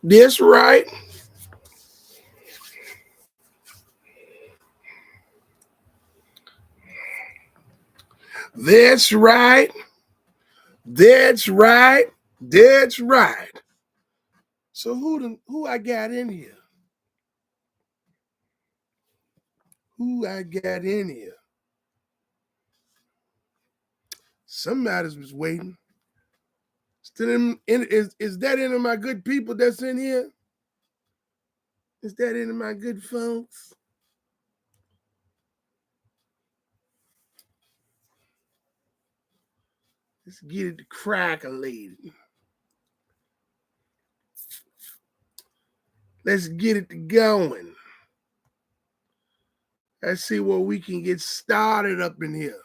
That's right. That's right. That's right. That's right. So who I got in here? Who I got in here? Somebody's was waiting. Still is that any of my good people that's in here? Is that any of my good folks? Let's get it to crackling. Let's get it to going. Let's see where we can get started up in here.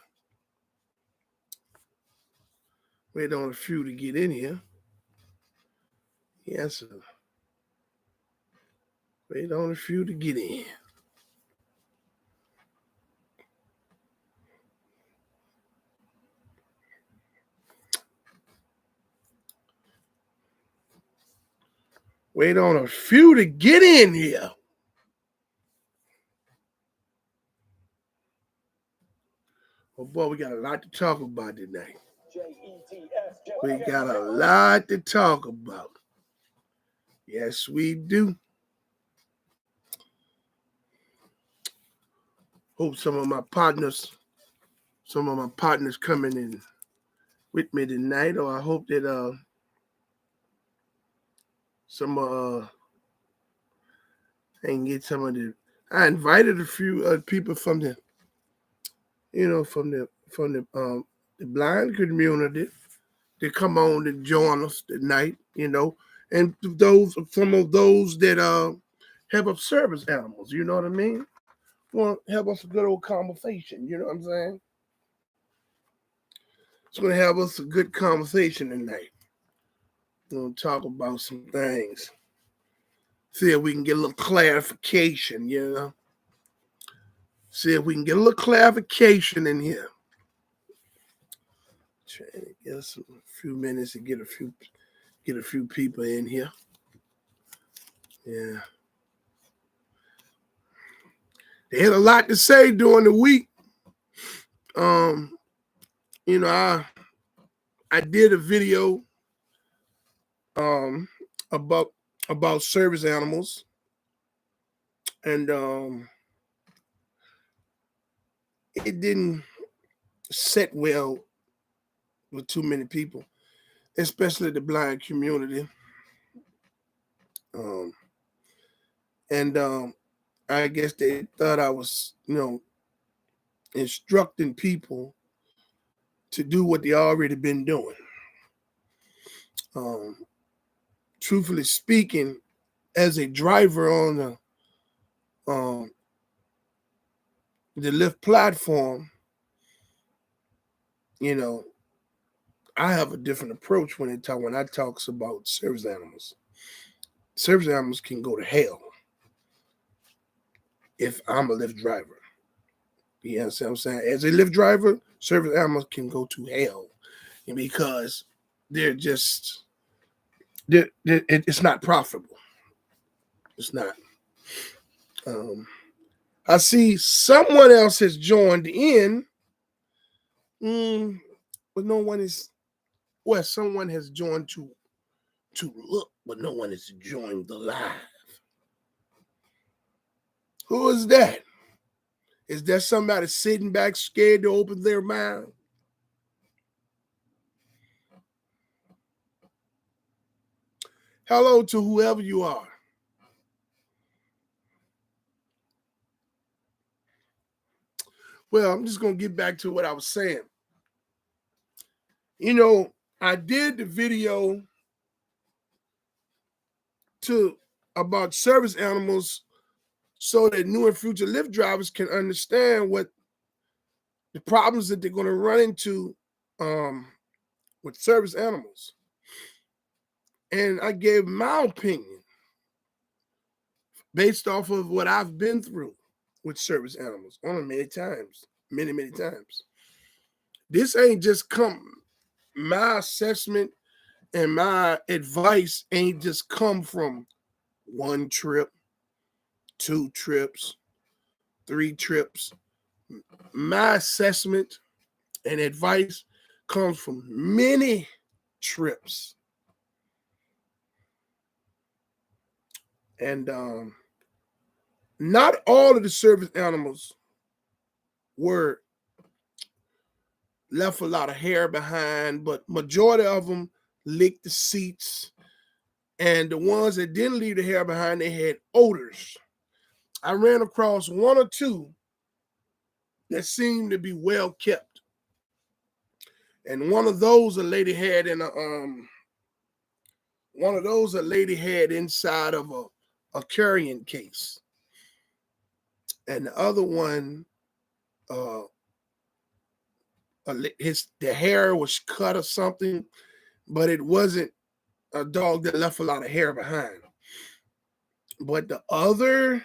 Wait on a few to get in here. Yes, sir. Wait on a few to get in. Wait on a few to get in here. Oh boy, we got a lot to talk about tonight. We got a lot to talk about. Yes, we do. Hope some of my partners coming in with me tonight, or I hope that some I can get some of the. I invited a few people from the, the blind community to come on and join us tonight, and some of those that have up service animals, you know what I mean? Want to have us a good old conversation, you know what I'm saying? It's going to have us a good conversation tonight. We're going to talk about some things. See if we can get a little clarification, See if we can get a little clarification in here. Trying to get us a few minutes to get a few people in here. Yeah. They had a lot to say during the week. I did a video about service animals, and it didn't set well with too many people, especially the blind community. And I guess they thought I was, instructing people to do what they already been doing. Truthfully speaking, as a driver on the Lyft platform, I have a different approach when I talks about service animals. Service animals can go to hell if I'm a Lyft driver. You understand what I'm saying? As a Lyft driver, service animals can go to hell because it's not profitable. It's not. I see someone else has joined in, but no one is. Well, someone has joined to look, but no one has joined the live. Who is that? Is there somebody sitting back scared to open their mouth? Hello to whoever you are. Well, I'm just going to get back to what I was saying. I did the video about service animals so that new and future Lyft drivers can understand what the problems that they're going to run into with service animals. And I gave my opinion based off of what I've been through with service animals on many times. This ain't just my assessment And my advice ain't just come from one trip, 2 trips, 3 trips. My assessment and advice comes from many trips. And not all of the service animals were left a lot of hair behind, but majority of them licked the seats. And the ones that didn't leave the hair behind, they had odors. I ran across 1 or 2 that seemed to be well kept. And one of those a lady had in a inside of a carrying case. And the other one, the hair was cut or something, but it wasn't a dog that left a lot of hair behind. But the other,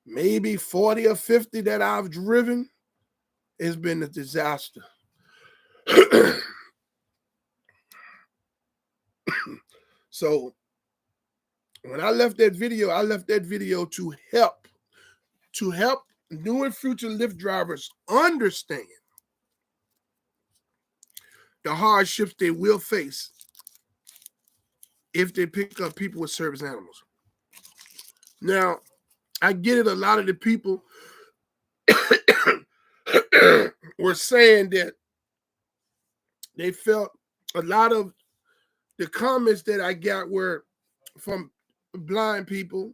maybe 40 or 50 that I've driven, has been a disaster. So when I left that video to help new and future Lyft drivers understand the hardships they will face if they pick up people with service animals. Now, I get it. A lot of the people were saying that they felt a lot of the comments that I got were from blind people,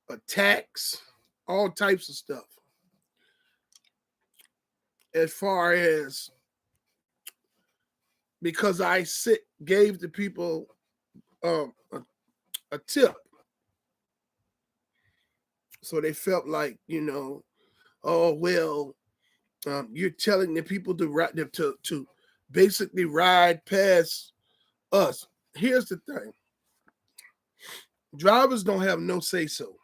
attacks, all types of stuff. As far as because I gave the people a tip. So they felt like, oh, well, you're telling the people to basically ride past us. Here's the thing. Drivers don't have no say-so.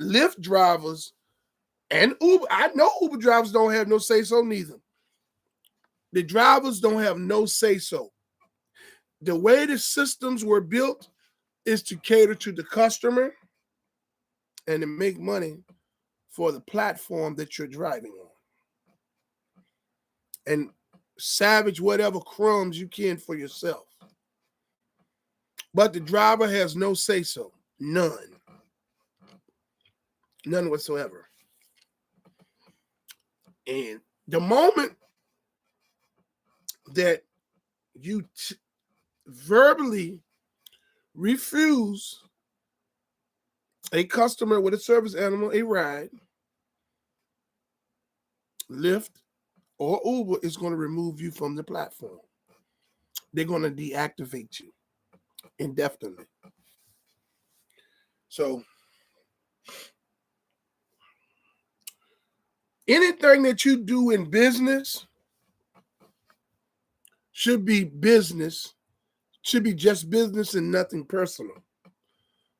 Lyft drivers and Uber, I know Uber drivers don't have no say-so neither. The drivers don't have no say-so. The way the systems were built is to cater to the customer and to make money for the platform that you're driving on. And salvage whatever crumbs you can for yourself. But the driver has no say-so. None. None whatsoever. And the moment that you verbally refuse a customer with a service animal a ride, Lyft or Uber is going to remove you from the platform. They're going to deactivate you indefinitely. So anything that you do in business should be business, should be just business and nothing personal.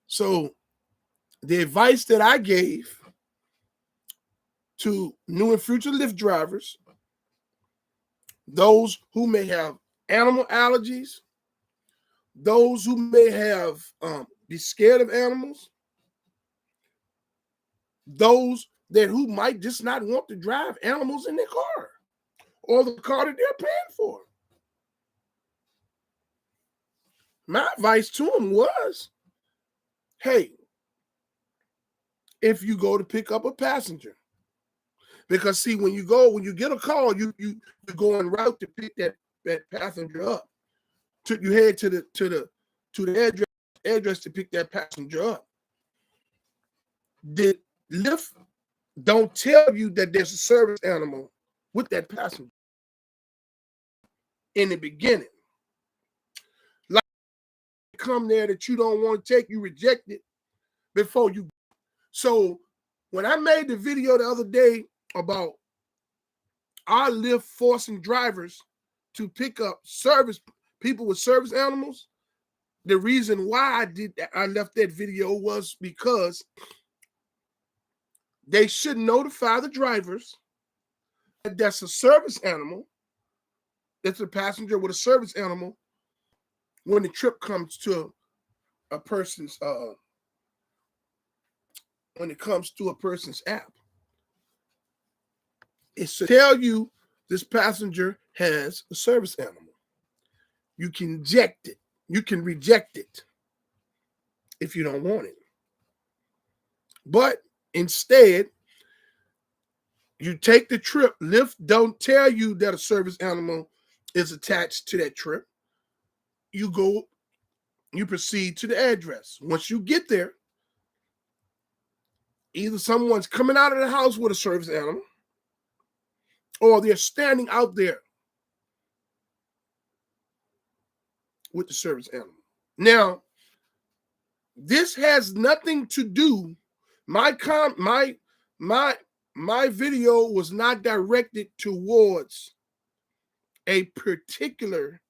So the advice that I gave to new and future Lyft drivers, those who may have animal allergies, those who may have be scared of animals, those who might just not want to drive animals in their car or the car that they're paying for. My advice to them was, hey, if you go to pick up a passenger, because see, when you get a call, you go en route to pick that passenger up. You head to the address to pick that passenger up. The Lyft don't tell you that there's a service animal with that passenger in the beginning. Like come there that you don't want to take, you reject it before you. So when I made the video the other day about our Lyft forcing drivers to pick up people with service animals, the reason why I left that video was because they should notify the drivers that's a service animal, it's a passenger with a service animal when the trip comes to a person's when it comes to a person's app. It's to tell you this passenger has a service animal. You can inject it. You can reject it if you don't want it. But instead, you take the trip. Lyft don't tell you that a service animal is attached to that trip. You go, you proceed to the address. Once you get there, either someone's coming out of the house with a service animal or they're standing out there with the service animal. Now, this has nothing to do. My video was not directed towards a particular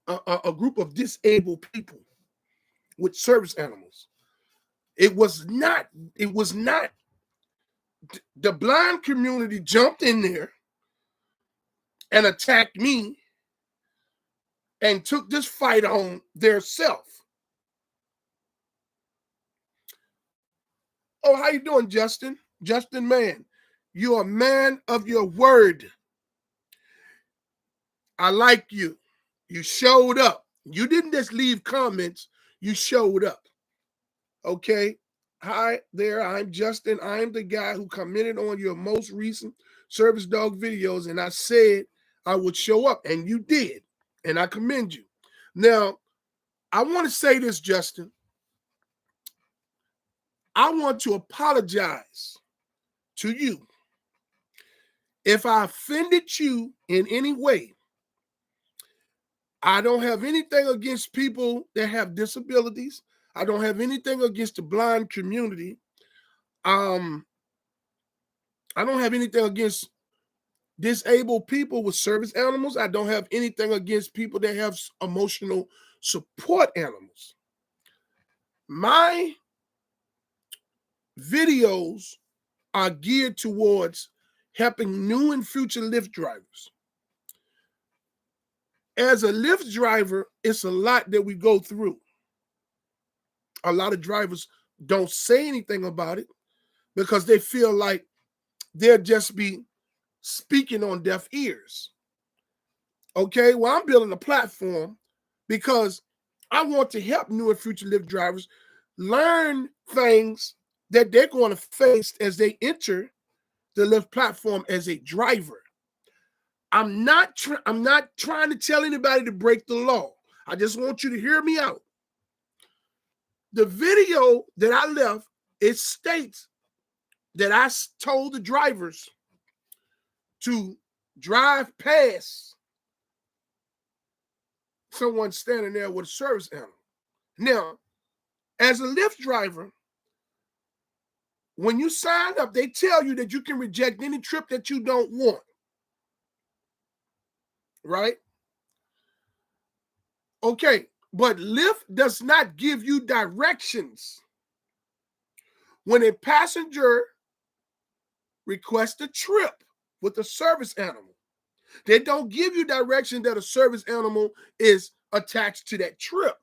a group of disabled people with service animals. It was not. The blind community jumped in there and attacked me and took this fight on their self. Oh, how you doing, Justin? Justin, man, you're a man of your word. I like you. You showed up. You didn't just leave comments. You showed up. Okay. Hi there. I'm Justin. I'm the guy who commented on your most recent service dog videos, and I said I would show up, and you did. And I commend you. Now, I want to say this, Justin. I want to apologize to you if I offended you in any way. I don't have anything against people that have disabilities. I don't have anything against the blind community. I don't have anything against disabled people with service animals. I don't have anything against people that have emotional support animals. My videos are geared towards helping new and future Lyft drivers. As a Lyft driver, it's a lot that we go through. A lot of drivers don't say anything about it because they feel like they'll just be speaking on deaf ears. Okay, well, I'm building a platform because I want to help new and future Lyft drivers learn things that they're going to face as they enter the Lyft platform as a driver. I'm not trying to tell anybody to break the law. I just want you to hear me out. The video that I left, it states that I told the drivers to drive past someone standing there with a service animal. Now, as a Lyft driver, when you sign up, they tell you that you can reject any trip that you don't want. Right? Okay, but Lyft does not give you directions. When a passenger requests a trip with a service animal, they don't give you direction that a service animal is attached to that trip.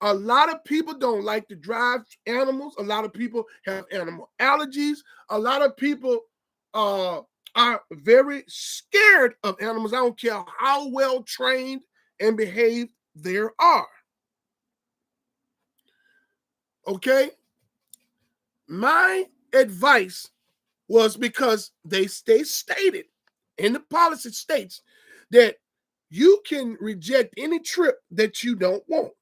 A lot of people don't like to drive animals. A lot of people have animal allergies. A lot of people are very scared of animals. I don't care how well trained and behaved they are. Okay? My advice was because they stated in the policy states that you can reject any trip that you don't want.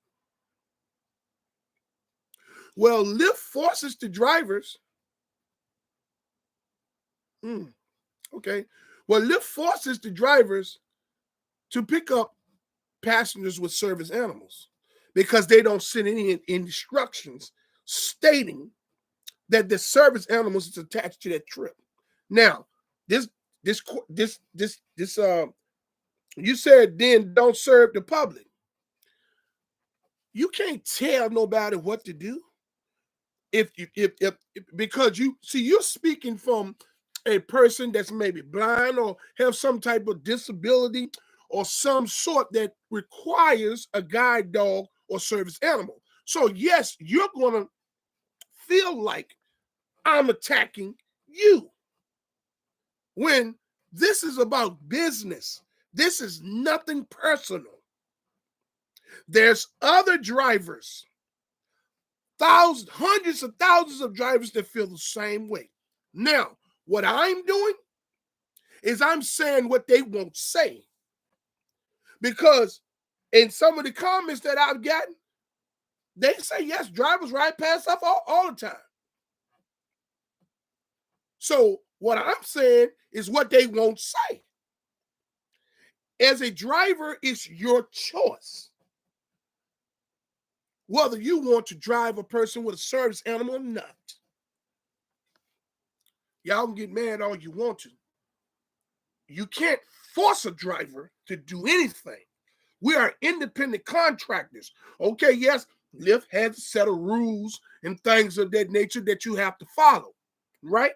Well, Lyft forces the drivers. Okay. Well, Lyft forces the drivers to pick up passengers with service animals because they don't send any instructions stating that the service animals is attached to that trip. Now, this you said then don't serve the public. You can't tell nobody what to do. if because you see, you're speaking from a person that's maybe blind or have some type of disability or some sort that requires a guide dog or service animal. So yes, you're gonna feel like I'm attacking you when this is about business. This is nothing personal. There's other drivers, thousands, hundreds of thousands of drivers that feel the same way. Now, what I'm doing is I'm saying what they won't say. Because in some of the comments that I've gotten, they say, yes, drivers ride past us all the time. So what I'm saying is what they won't say. As a driver, it's your choice whether you want to drive a person with a service animal or not. Y'all can get mad all you want to. You can't force a driver to do anything. We are independent contractors. Okay, yes, Lyft has a set of rules and things of that nature that you have to follow, right?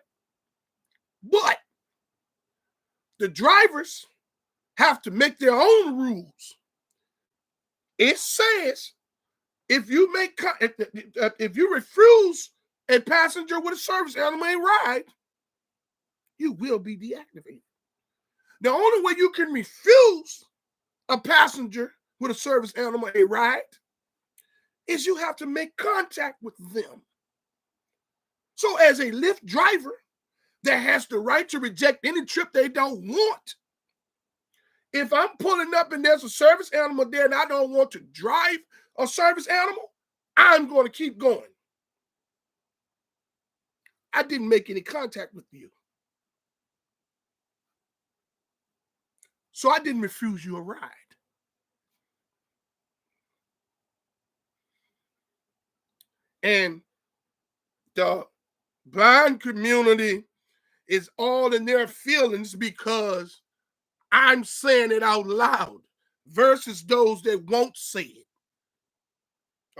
But the drivers have to make their own rules. It says if you refuse a passenger with a service animal a ride, you will be deactivated. The only way you can refuse a passenger with a service animal a ride is you have to make contact with them. So as a Lyft driver that has the right to reject any trip they don't want, if I'm pulling up and there's a service animal there and I don't want to drive a service animal, I'm going to keep going. I didn't make any contact with you. So I didn't refuse you a ride. And the blind community is all in their feelings because I'm saying it out loud versus those that won't say it.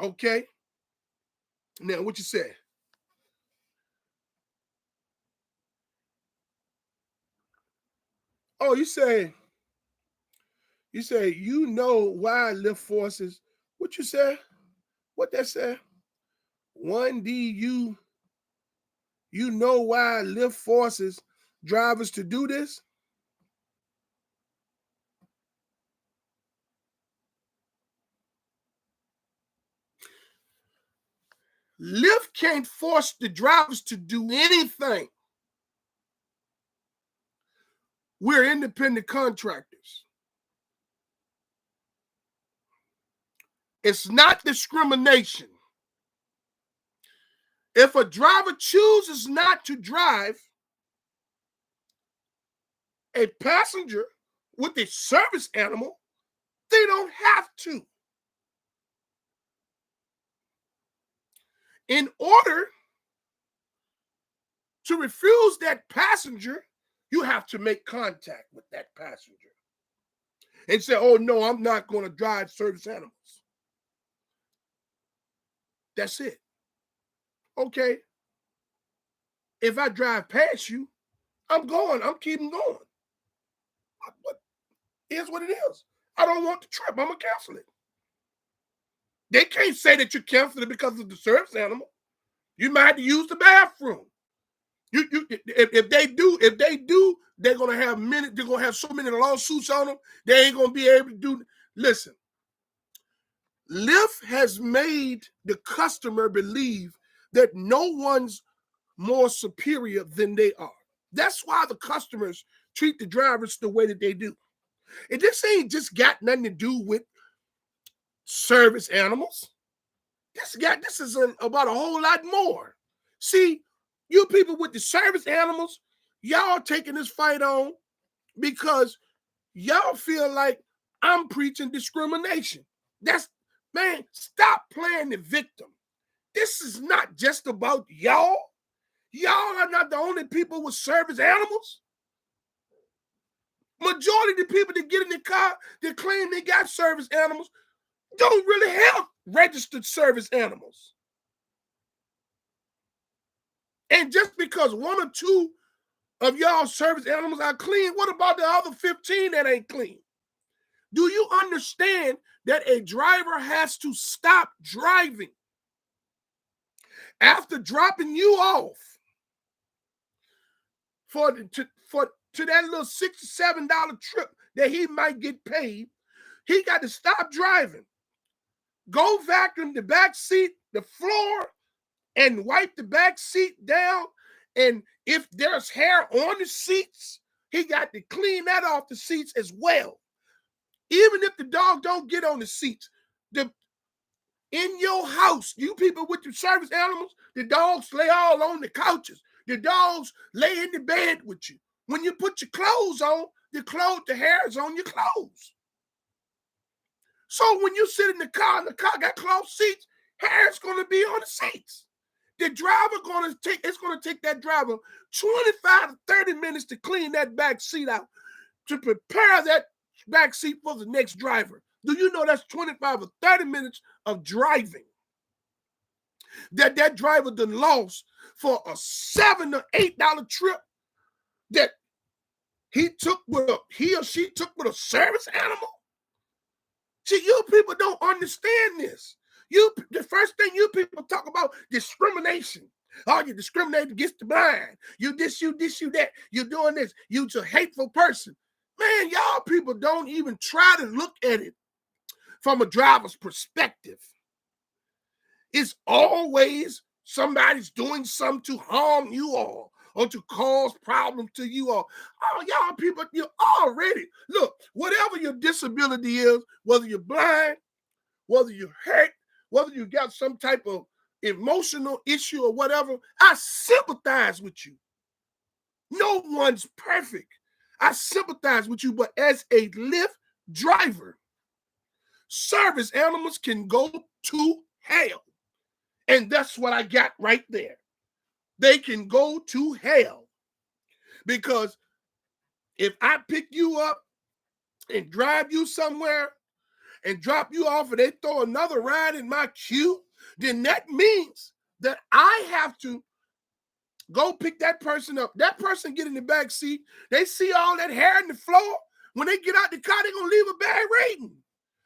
Okay? Now, what you say? Oh, you know why Lyft forces. What you say? What that say? 1D, you know why Lyft forces drivers to do this? Lyft can't force the drivers to do anything. We're independent contractors. It's not discrimination. If a driver chooses not to drive a passenger with a service animal, they don't have to. In order to refuse that passenger, you have to make contact with that passenger and say, oh, no, I'm not going to drive service animals. That's it. Okay. If I drive past you, I'm going. I'm keeping going. But here's what it is. I don't want the trip. I'm going to cancel it. They can't say that you canceled it because of the service animal. You might have to use the bathroom. If they do, they're gonna have so many lawsuits on them, they ain't gonna be able to do. Listen, Lyft has made the customer believe that no one's more superior than they are. That's why the customers treat the drivers the way that they do. And this ain't just got nothing to do with service animals. This is about a whole lot more. See, you people with the service animals, y'all taking this fight on because y'all feel like I'm preaching discrimination. Man, stop playing the victim. This is not just about y'all. Y'all are not the only people with service animals. Majority of the people that get in the car that claim they got service animals don't really have registered service animals. And just because one or two of y'all service animals are clean, what about the other 15 that ain't clean? Do you understand that a driver has to stop driving after dropping you off to that little $6 or $7 trip that he might get paid? He got to stop driving, go vacuum the back seat, the floor, and wipe the back seat down. And if there's hair on the seats, he got to clean that off the seats as well. Even if the dog don't get on the seats, in your house, you people with your service animals, the dogs lay all on the couches. The dogs lay in the bed with you. When you put your clothes on, the hair is on your clothes. So when you sit in the car and the car got cloth seats, hair is going to be on the seats. The driver it's going to take that driver 25 to 30 minutes to clean that back seat out, to prepare that back seat for the next driver. Do you know that's 25 or 30 minutes of driving that driver done lost for a $7 or $8 trip that he or she took with a service animal? See, you people don't understand this. The first thing you people talk about, discrimination. Oh, you discriminate against the blind. You this, you that. You're doing this. You're a hateful person. Man, y'all people don't even try to look at it from a driver's perspective. It's always somebody's doing something to harm you all or to cause problems to you all. Oh, y'all people, you already, look, whatever your disability is, whether you're blind, whether you're hurt, whether you got some type of emotional issue or whatever, I sympathize with you. No one's perfect. I sympathize with you, but as a Lyft driver, service animals can go to hell. And that's what I got right there. They can go to hell. Because if I pick you up and drive you somewhere and drop you off and they throw another ride in my queue, then that means that I have to go pick that person up. That person get in the back seat. They see all that hair in the floor. When they get out the car, they're going to leave a bad rating.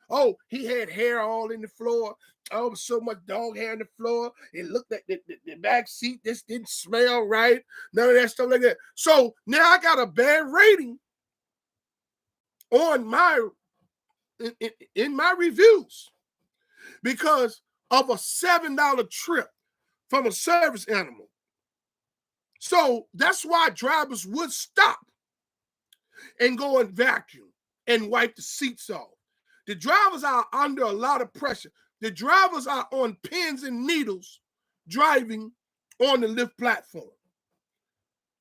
Oh, he had hair all in the floor. Oh, so much dog hair in the floor. It looked like the back seat. This didn't smell right. None of that stuff like that. So now I got a bad rating on in my reviews because of a $7 trip from a service animal. So that's why drivers would stop and go and vacuum and wipe the seats off. The drivers are under a lot of pressure. The drivers are on pins and needles driving on the Lyft platform.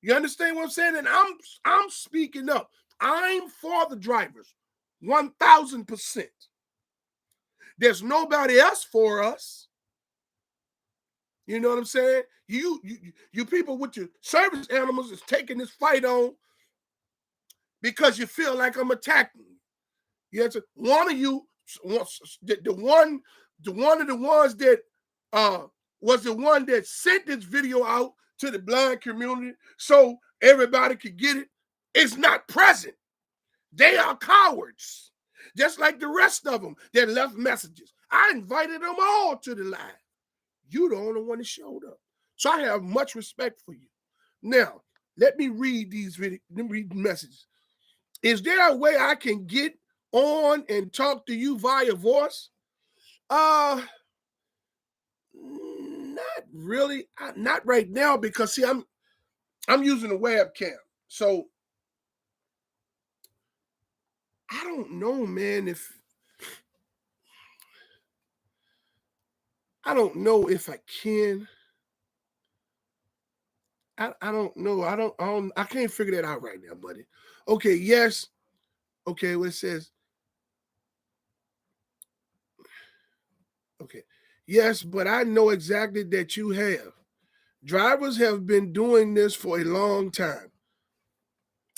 You understand what I'm saying? And I'm speaking up. I'm for the drivers, 1,000%. There's nobody else for us. You know what I'm saying? You people with your service animals is taking this fight on because you feel like I'm attacking you. Yes, one of you, the one of the ones that was the one that sent this video out to the blind community so everybody could get it, is not present. They are cowards, just like the rest of them that left messages. I invited them all to the live. You the only one that showed up. So I have much respect for you. Now, let me read these messages. Is there a way I can get on and talk to you via voice? Not really. Not right now because see, I'm using a webcam. So I don't know, man, I don't know if I can. I don't know. I can't figure that out right now, buddy. Okay, yes. Okay, well, it says, okay, yes, but I know exactly that you have. Drivers have been doing this for a long time.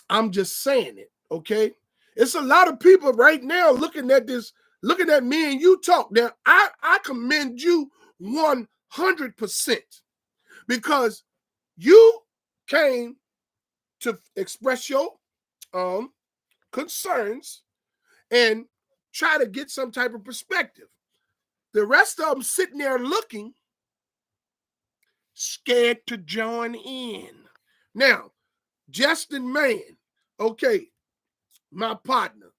I'm just saying it, okay? It's a lot of people right now looking at this, looking at me and you talk. Now, I commend you 100% because You came to express your concerns and try to get some type of perspective. The rest of them sitting there looking, scared to join in. Now, Justin Mann, okay, my partner,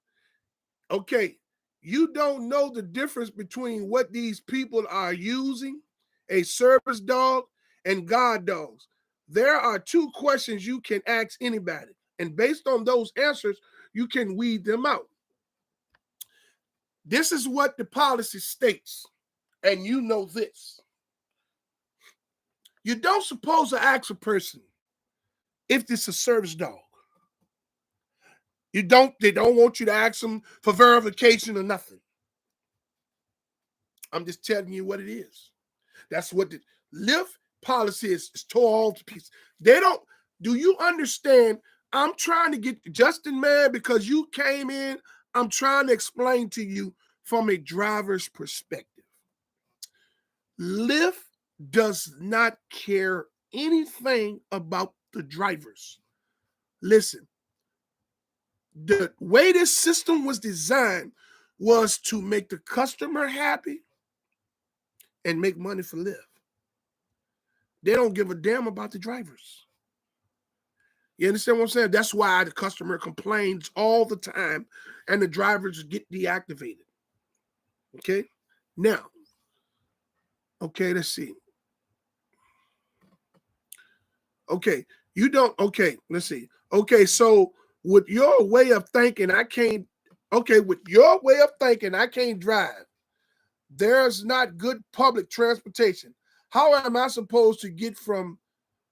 okay, you don't know the difference between what these people are using, a service dog and guard dogs. There are two questions you can ask anybody, and based on those answers, you can weed them out. This is what the policy states, and you know this. You don't suppose to ask a person if this is a service dog. They don't want you to ask them for verification or nothing. I'm just telling you what it is. That's what the Lyft policy is tore all to pieces. They don't, do you understand? I'm trying to get Justin mad because you came in. I'm trying to explain to you from a driver's perspective. Lyft does not care anything about the drivers. Listen, the way this system was designed was to make the customer happy and make money for Lyft. They don't give a damn about the drivers. You understand what I'm saying? That's why the customer complains all the time and the drivers get deactivated. Okay? Now, okay, let's see. Okay, you don't, okay, let's see. Okay, so with your way of thinking, I can't drive. There's not good public transportation. How am I supposed to get from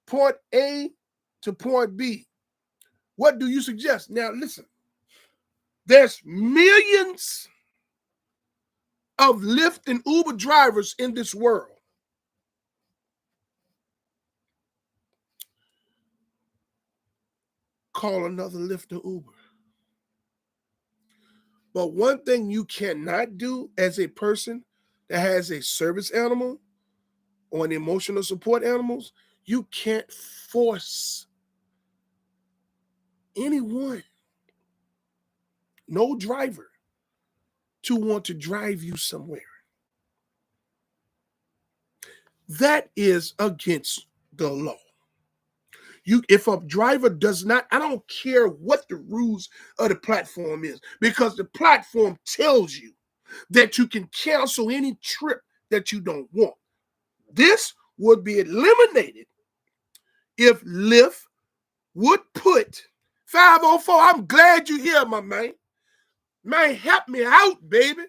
point A to point B? What do you suggest? Now, listen, there's millions of Lyft and Uber drivers in this world. Call another Lyft or Uber. But one thing you cannot do as a person that has a service animal or an emotional support animals, you can't force anyone, no driver, to want to drive you somewhere. That is against the law. If a driver does not, I don't care what the rules of the platform is, because the platform tells you that you can cancel any trip that you don't want. This would be eliminated if Lyft would put 504. I'm glad you're here, my man. Man, help me out, baby.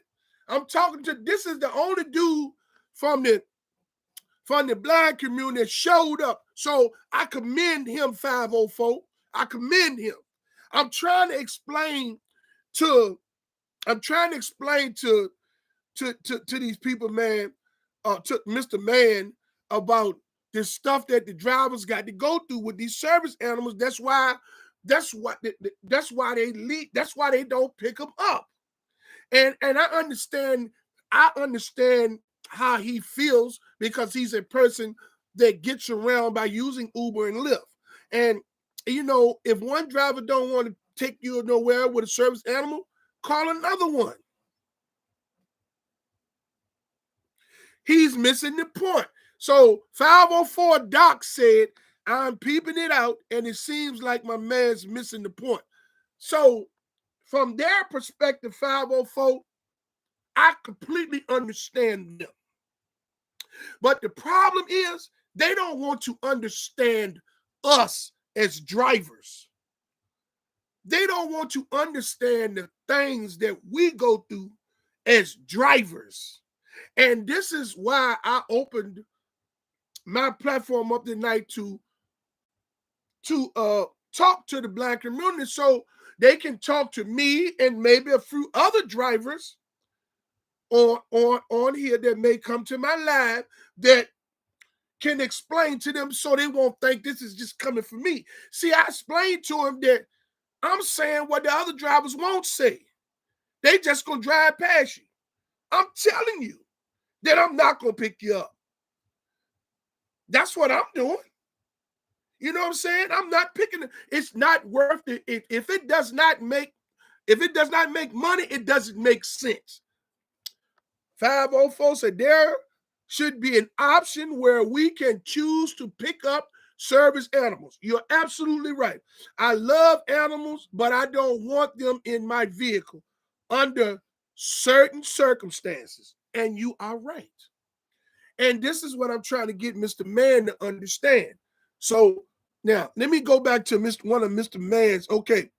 I'm talking to, this is the only dude from the blind community that showed up. So I commend him, 504. I commend him. I'm trying to explain to these people, man, to Mr. Man, about this stuff that the drivers got to go through with these service animals. That's why they leave. That's why they don't pick them up. And I understand how he feels, because he's a person that gets around by using Uber and Lyft. And if one driver don't want to take you nowhere with a service animal, call another one. He's missing the point. So 504 Doc said, I'm peeping it out, and it seems like my man's missing the point. So from their perspective, 504, I completely understand them. But the problem is they don't want to understand us as drivers. They don't want to understand the things that we go through as drivers. And this is why I opened my platform up tonight to talk to the Black community, so they can talk to me and maybe a few other drivers on here that may come to my live that can explain to them, so they won't think this is just coming from me. See, I explained to them that I'm saying what the other drivers won't say. They just gonna drive past you. I'm telling you that I'm not gonna pick you up. That's what I'm doing. You know what I'm saying? I'm not picking it. It's not worth it. If it does not make money, it doesn't make sense. 504 said there should be an option where we can choose to pick up service animals. You're absolutely right. I love animals, but I don't want them in my vehicle under certain circumstances. And you are right. And this is what I'm trying to get Mr. Mann to understand. So now let me go back to one of Mr. Mann's. Okay.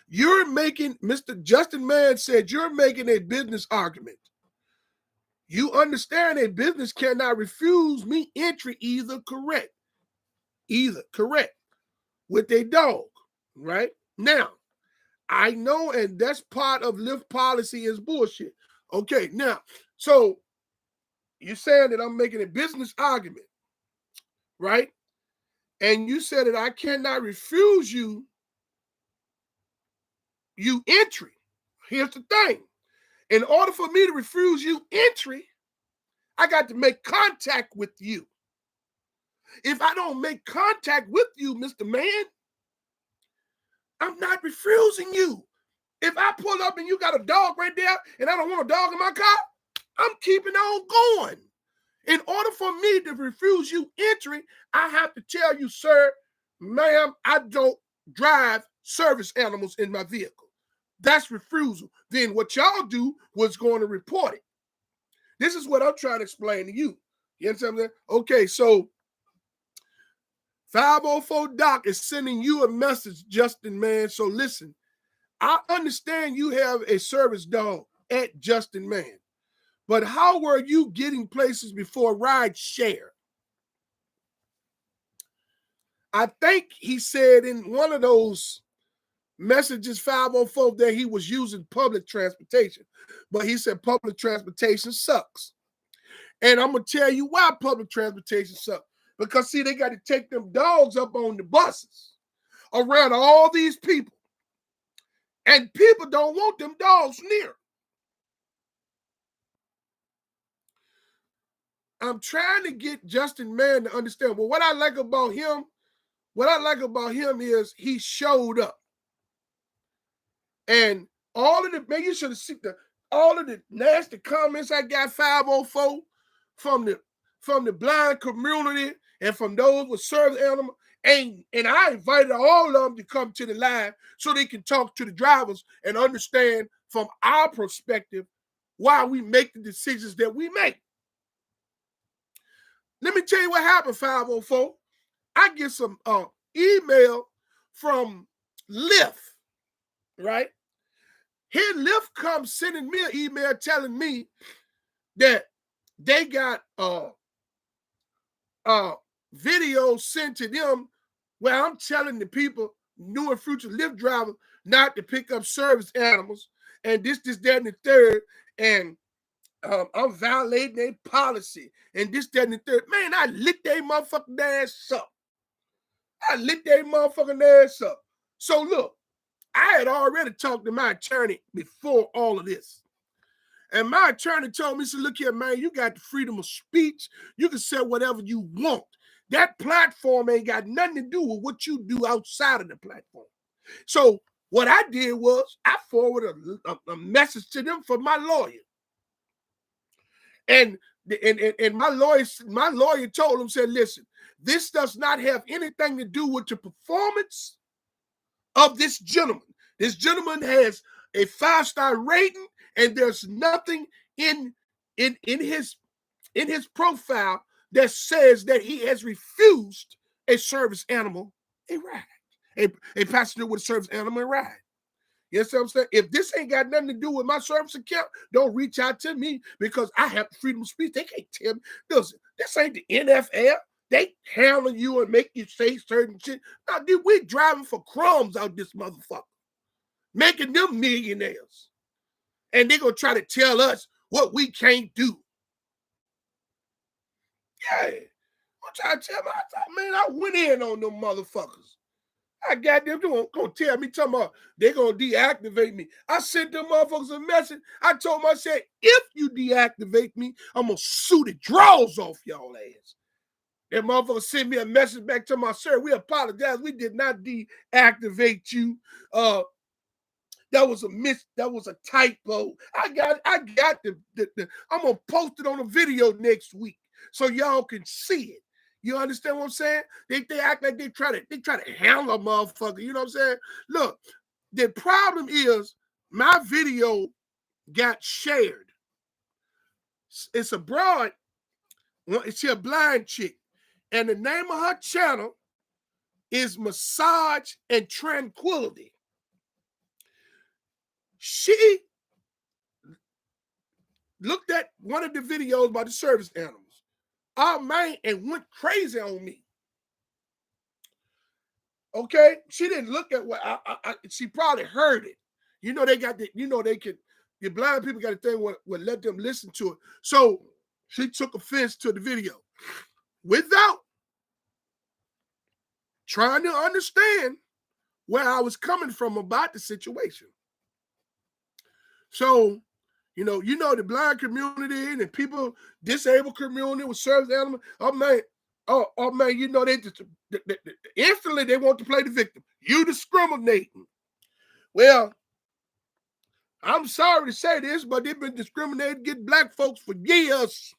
You're making, Mr. Justin Mann said, you're making a business argument. You understand a business cannot refuse me entry either correct with a dog, right? Now, I know, and that's part of Lyft policy is bullshit. Okay, now, so you're saying that I'm making a business argument, right? And you said that I cannot refuse you entry. Here's the thing. In order for me to refuse you entry, I got to make contact with you. If I don't make contact with you, Mr. Man, I'm not refusing you. If I pull up and you got a dog right there and I don't want a dog in my car, I'm keeping on going. In order for me to refuse you entry, I have to tell you, sir, ma'am, I don't drive service animals in my vehicle. That's refusal. Then what y'all do was going to report it. This is what I'm trying to explain to you. You understand what I'm saying? Okay, so 504 Doc is sending you a message, Justin, man. So listen, I understand you have a service dog at Justin, man. But how were you getting places before Rideshare? I think he said in one of those messages, 504, that he was using public transportation. But he said public transportation sucks. And I'm going to tell you why public transportation sucks. Because, see, they got to take them dogs up on the buses around all these people. And people don't want them dogs near. I'm trying to get Justin Mann to understand. Well, what I like about him is he showed up. And all of the, man, you should have seen all of the nasty comments I got 504 from the blind community and from those with service animals. And I invited all of them to come to the live so they can talk to the drivers and understand from our perspective why we make the decisions that we make. Let me tell you what happened, 504. I get some email from Lyft, right? Here Lyft comes sending me an email telling me that they got video sent to them where I'm telling the people, new and future Lyft drivers, not to pick up service animals, and this, that, and the third, and I'm violating their policy, and this, that, and the third. Man, I lit their motherfucking ass up. So look, I had already talked to my attorney before all of this. And my attorney told me, he said, look here, man, you got the freedom of speech. You can say whatever you want. That platform ain't got nothing to do with what you do outside of the platform. So what I did was I forwarded a message to them from my lawyer. And my lawyer told him, said, listen, this does not have anything to do with the performance of this gentleman. This gentleman has a 5-star rating, and there's nothing in his profile that says that he has refused a service animal a ride, a passenger with a service animal a ride. You know what I'm saying? If this ain't got nothing to do with my service account, don't reach out to me because I have freedom of speech. They can't tell me. Listen, this ain't the NFL. They handle you and make you say certain shit. Now, dude, we driving for crumbs out this motherfucker, making them millionaires. And they're going to try to tell us what we can't do. Yeah. I'm trying to tell man, I went in on them motherfuckers. I got them going to tell me, talking about they're going to deactivate me. I sent them motherfuckers a message. I told them, I said, if you deactivate me, I'm going to sue the draws off y'all ass. That motherfucker sent me a message back to my sir. We apologize. We did not deactivate you. That was a typo. I got the I'm gonna post it on a video next week so y'all can see it. You understand what I'm saying? They act like they try to handle a motherfucker. You know what I'm saying? Look, the problem is my video got shared. It's a broad. She a blind chick, and the name of her channel is Massage and Tranquility. She looked at one of the videos about the service animals, and went crazy on me. Okay, she didn't look at what she probably heard it. You know they got the, they can. The blind people got a thing what let them listen to it. So she took offense to the video without trying to understand where I was coming from about the situation. So, you know the blind community and the people, disabled community with service animals. Oh man, they just instantly they want to play the victim. You discriminating. Well, I'm sorry to say this, but they've been discriminating against black folks for years.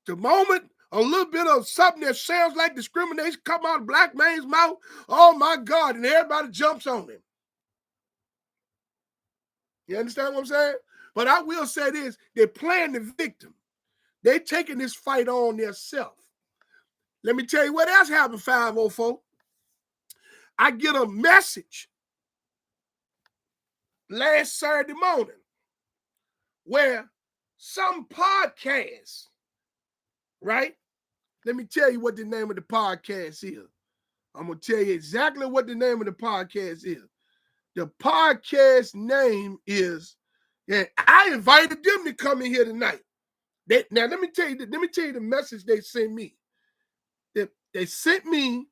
The moment a little bit of something that sounds like discrimination come out of black man's mouth, oh my God, and everybody jumps on him. You understand what I'm saying? But I will say this, they're playing the victim. They're taking this fight on themselves. Let me tell you what else happened, 504. I get a message last Saturday morning where some podcast, right? Let me tell you what the name of the podcast is. I'm going to tell you exactly what the name of the podcast is. The podcast name is, and I invited them to come in here tonight. Now let me tell you the message they sent me. They sent me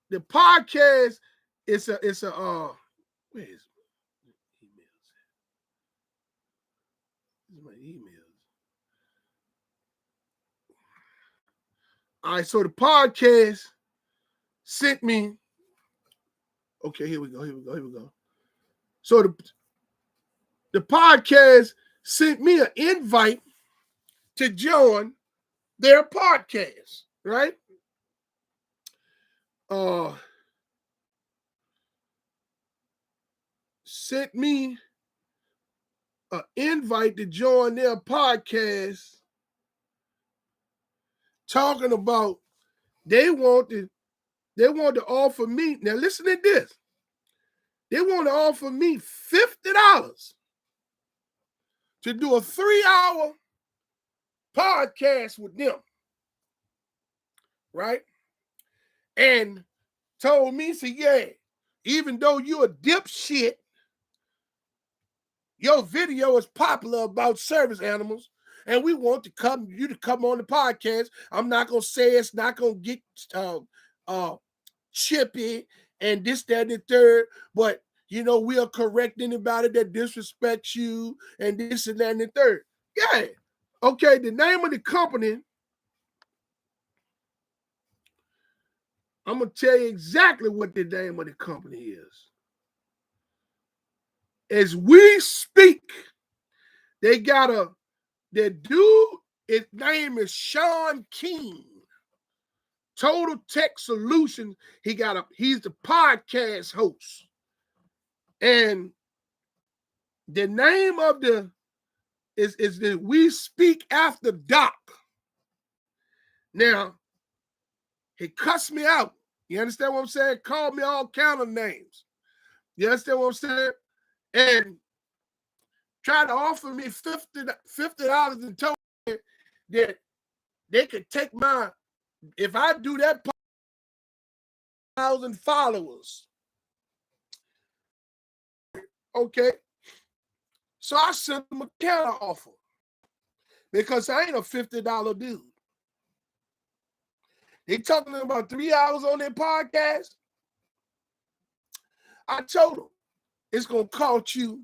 the podcast. It's a where is my emails? All right, so the podcast sent me. Okay, here we go. So the podcast sent me an invite to join their podcast, right? Sent me an invite to join their podcast, talking about they want to offer me. Now listen to this. They want to offer me $50 to do a 3-hour podcast with them, right? And told me, say, yeah, even though you're a dipshit, your video is popular about service animals, and we want you to come on the podcast. I'm not gonna say it's not gonna get chippy and this, that, and the third, but we'll correct anybody that disrespects you and this and that and the third. Yeah. Okay, the name of the company, I'm gonna tell you exactly what the name of the company is. As we speak, they got the dude, his name is Sean King. Total Tech Solutions. He's the podcast host. And the name of is the We Speak After Doc. Now, he cussed me out. You understand what I'm saying? Called me all kind of names. You understand what I'm saying? And tried to offer me $50 and told me that they could take if I do that 1,000 followers. Okay. So I sent them a counter offer because I ain't a $50 dude. They talking about 3 hours on their podcast. I told them it's going to cost you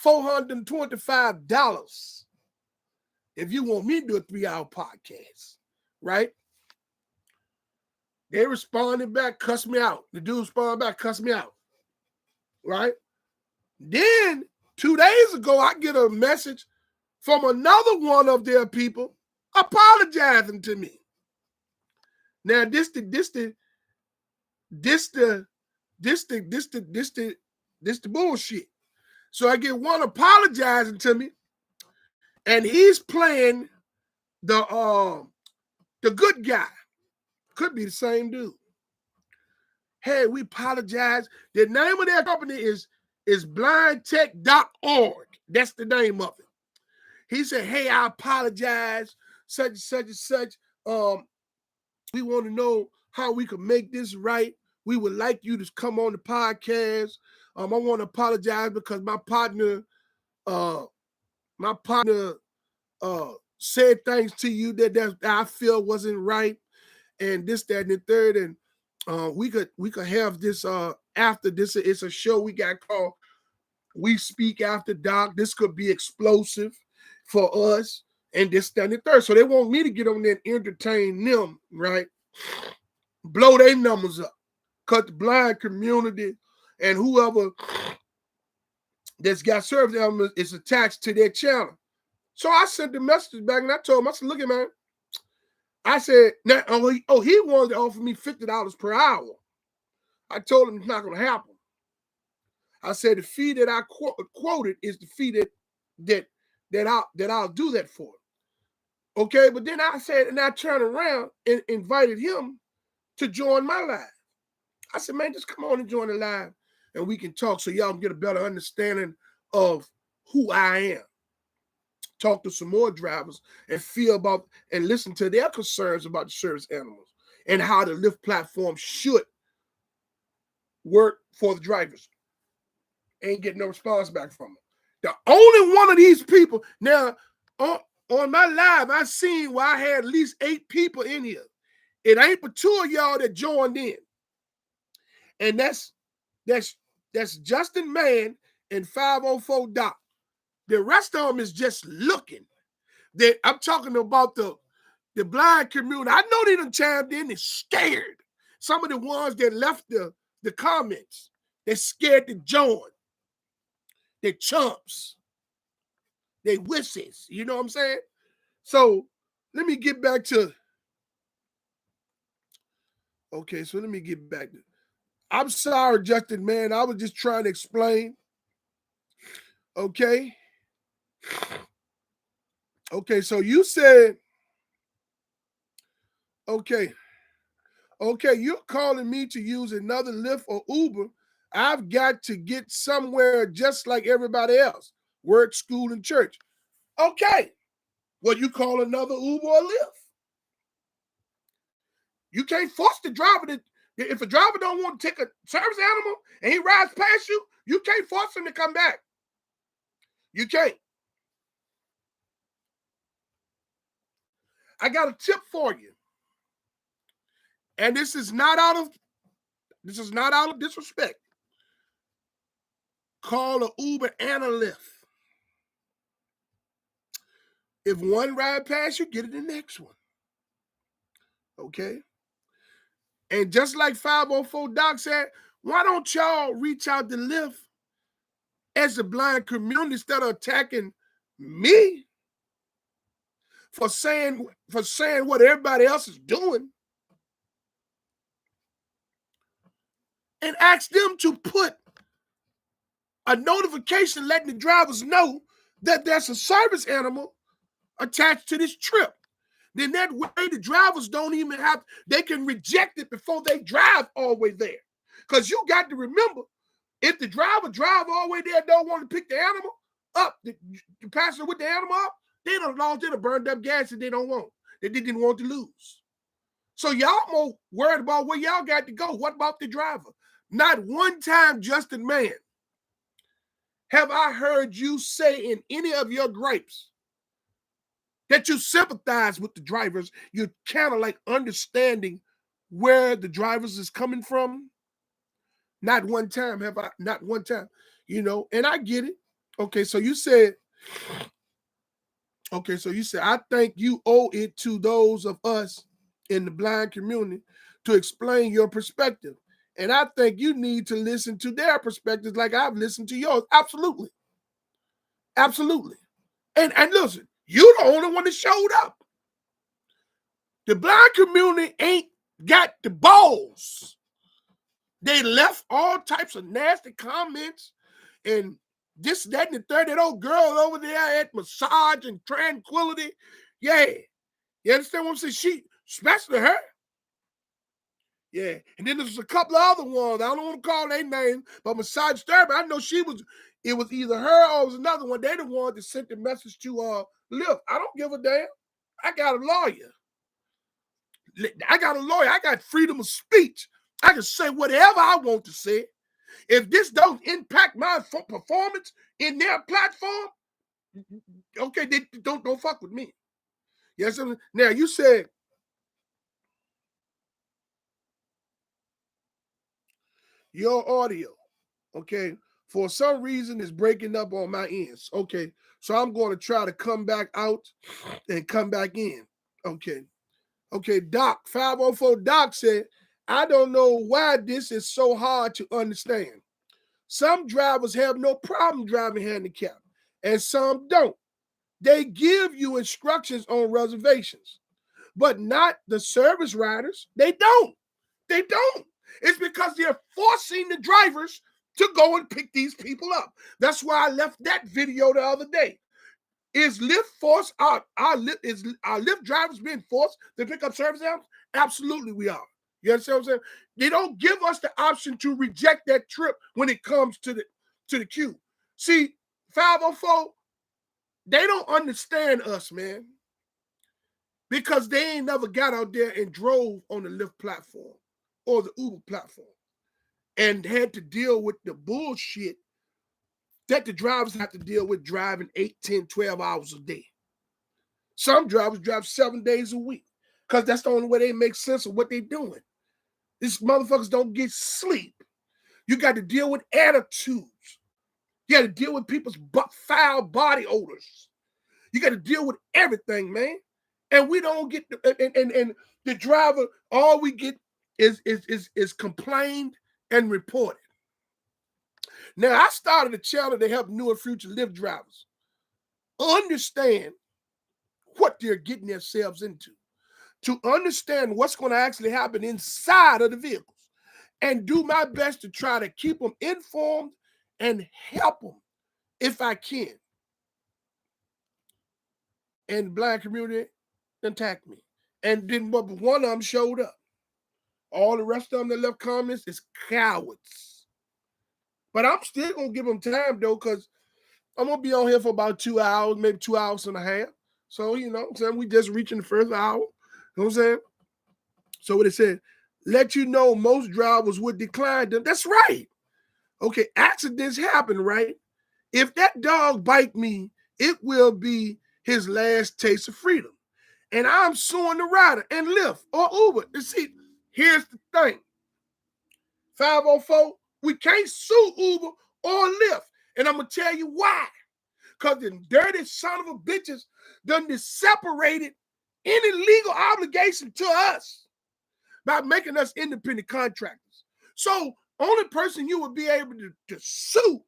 $425 if you want me to do a 3-hour podcast, right? They responded back, cussed me out. The dude responded back, cussed me out, right? Then 2 days ago, I get a message from another one of their people apologizing to me. Now, this the bullshit. So I get one apologizing to me, and he's playing the good guy. Could be the same dude. Hey, we apologize. The name of their company is blindtech.org. That's the name of it. He said, hey, I apologize, such and such and such. We want to know how we can make this right. We would like you to come on the podcast. I want to apologize because my partner said things to you that I feel wasn't right, and this, that, and the third. And we could have this after this. It's a show we got called We Speak After Dark. This could be explosive for us, and this, that, and the third. So they want me to get on there and entertain them, right? Blow their numbers up, cut the blind community, and whoever that's got service elements is attached to their channel. So I sent the message back and I told him, I said, look at man. I said, now, he wanted to offer me $50 per hour. I told him it's not going to happen. I said the fee that I quoted is the fee that I'll do that for. Okay, but then I said, and I turned around and invited him to join my live. I said, man, just come on and join the live and we can talk so y'all can get a better understanding of who I am. Talk to some more drivers and feel about and listen to their concerns about the service animals and how the Lyft platform should work for the drivers. Ain't getting no response back from them. The only one of these people, now on my live, I seen where I had at least 8 people in here. It ain't but 2 of y'all that joined in. And that's Justin Mann and 504 Doc. The rest of them is just looking. I'm talking about the blind community. I know they done chimed in. They're scared. Some of the ones that left the comments, they're scared to join. They're chumps. They wussies. You know what I'm saying? So let me get back to. Okay, so let me get back to. I'm sorry, Justin, man. I was just trying to explain. Okay. Okay, so you said, okay, you're calling me to use another Lyft or Uber. I've got to get somewhere just like everybody else. Work, school, and church. Okay. Well, you call another Uber or Lyft. You can't force the driver to, if a driver don't want to take a service animal and he rides past you, you can't force him to come back. You can't. I got a tip for you. And this is not out of disrespect. Call an Uber and a Lyft. If one ride past you, get it the next one. Okay? And just like 504 Doc said, why don't y'all reach out to Lyft as a blind community instead of attacking me for saying what everybody else is doing? And ask them to put a notification letting the drivers know that there's a service animal attached to this trip. Then that way the drivers don't even they can reject it before they drive all the way there. Because you got to remember, if the driver drive all the way there and don't want to pick the animal up, the passenger with the animal up, they done lost it or burned up gas that they don't want. They didn't want to lose. So y'all more worried about where y'all got to go. What about the driver? Not one time, Justin Mann, have I heard you say in any of your gripes that you sympathize with the drivers. You're kind of like understanding where the drivers is coming from. Not one time have I, not one time, and I get it. Okay, so you said Okay, so you said, I think you owe it to those of us in the blind community to explain your perspective. And I think you need to listen to their perspectives like I've listened to yours. Absolutely. Absolutely. And listen, you the only one that showed up. The blind community ain't got the balls. They left all types of nasty comments and this, that, and the third. That old girl over there at Massage and Tranquility. Yeah. You understand what I'm saying? She, especially her. Yeah. And then there's a couple of other ones. I don't want to call their name, but Massage Therapy, I know it was either her or it was another one. They the one that sent the message to lyft. I don't give a damn. I got a lawyer. I got freedom of speech. I can say whatever I want to say. If this don't impact my performance in their platform, okay, they don't fuck with me. Yes. Now you said your audio, okay, for some reason is breaking up on my ends. Okay, so I'm going to try to come back out and come back in. Okay. Okay, Doc, 504 Doc said, I don't know why this is so hard to understand. Some drivers have no problem driving handicapped, and some don't. They give you instructions on reservations, but not the service riders. They don't. They don't. It's because they're forcing the drivers to go and pick these people up. That's why I left that video the other day. Is Lyft forced our Lyft drivers being forced to pick up service animals? Absolutely, we are. You understand what I'm saying? They don't give us the option to reject that trip when it comes to the queue. See, 504, they don't understand us, man, because they ain't never got out there and drove on the Lyft platform or the Uber platform and had to deal with the bullshit that the drivers have to deal with driving 8, 10, 12 hours a day. Some drivers drive 7 days a week because that's the only way they make sense of what they're doing. These motherfuckers don't get sleep. You got to deal with attitudes. You got to deal with people's foul body odors. You got to deal with everything, man. And we don't get and the driver, all we get is complained and reported. Now, I started a channel to help new and future Lyft drivers understand what they're getting themselves into, to understand what's going to actually happen inside of the vehicles, and do my best to try to keep them informed and help them if I can. And the blind community attacked me. And then but one of them showed up. All the rest of them that left comments is cowards. But I'm still going to give them time, though, because I'm going to be on here for about 2 hours, maybe 2 hours and a half. So, you know what I'm saying? We just reaching the first hour. You know what I'm saying? So what it said, let you know most drivers would decline them. That's right. Okay, accidents happen, right? If that dog bite me, it will be his last taste of freedom. And I'm suing the rider and Lyft or Uber. You see, here's the thing. 504, we can't sue Uber or Lyft. And I'm going to tell you why. Because the dirty son of a bitches done separated any legal obligation to us by making us independent contractors. So only person you would be able to sue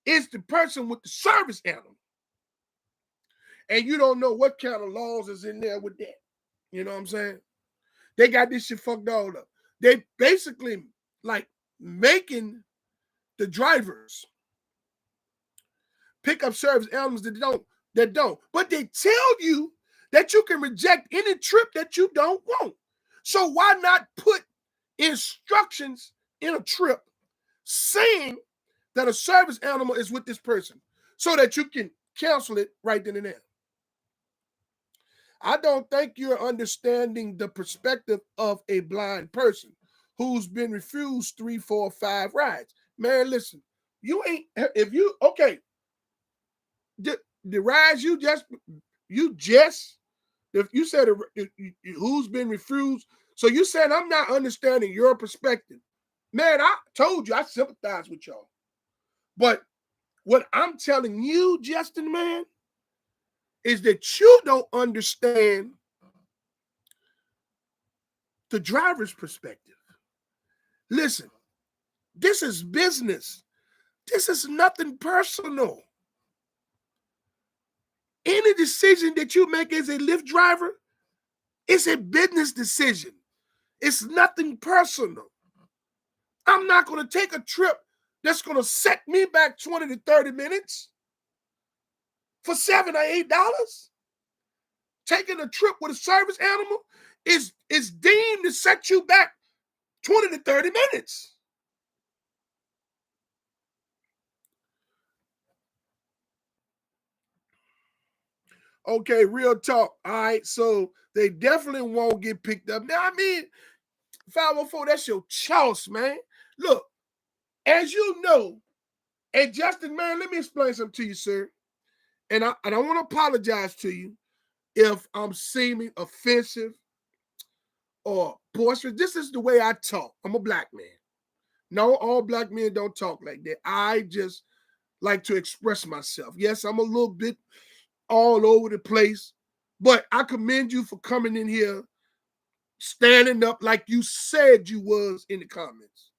is the person with the service animal. And you don't know what kind of laws is in there with that. You know what I'm saying? They got this shit fucked all up. They basically like making the drivers pick up service animals that don't. But they tell you that you can reject any trip that you don't want. So why not put instructions in a trip saying that a service animal is with this person so that you can cancel it right then and there? I don't think you're understanding the perspective of a blind person who's been refused 3, 4, 5 rides. Man, listen, you ain't, if you, okay, the rides if you said who's been refused, so you said I'm not understanding your perspective. Man, I told you I sympathize with y'all. But what I'm telling you, Justin, man, is that you don't understand the driver's perspective. Listen, this is business. This is nothing personal. Any decision that you make as a Lyft driver is a business decision. It's nothing personal. I'm not going to take a trip that's going to set me back 20 to 30 minutes for $7 or $8. Taking a trip with a service animal is deemed to set you back 20 to 30 minutes. Okay, real talk. All right, so they definitely won't get picked up. Now, I mean, 504, that's your choice, man. Look, as you know, and Justin, man, let me explain something to you, sir. And I want to apologize to you if I'm seeming offensive or boisterous. This is the way I talk. I'm a black man. No, all black men don't talk like that. I just like to express myself. Yes, I'm a little bit all over the place, but I commend you for coming in here, standing up like you said you was in the comments.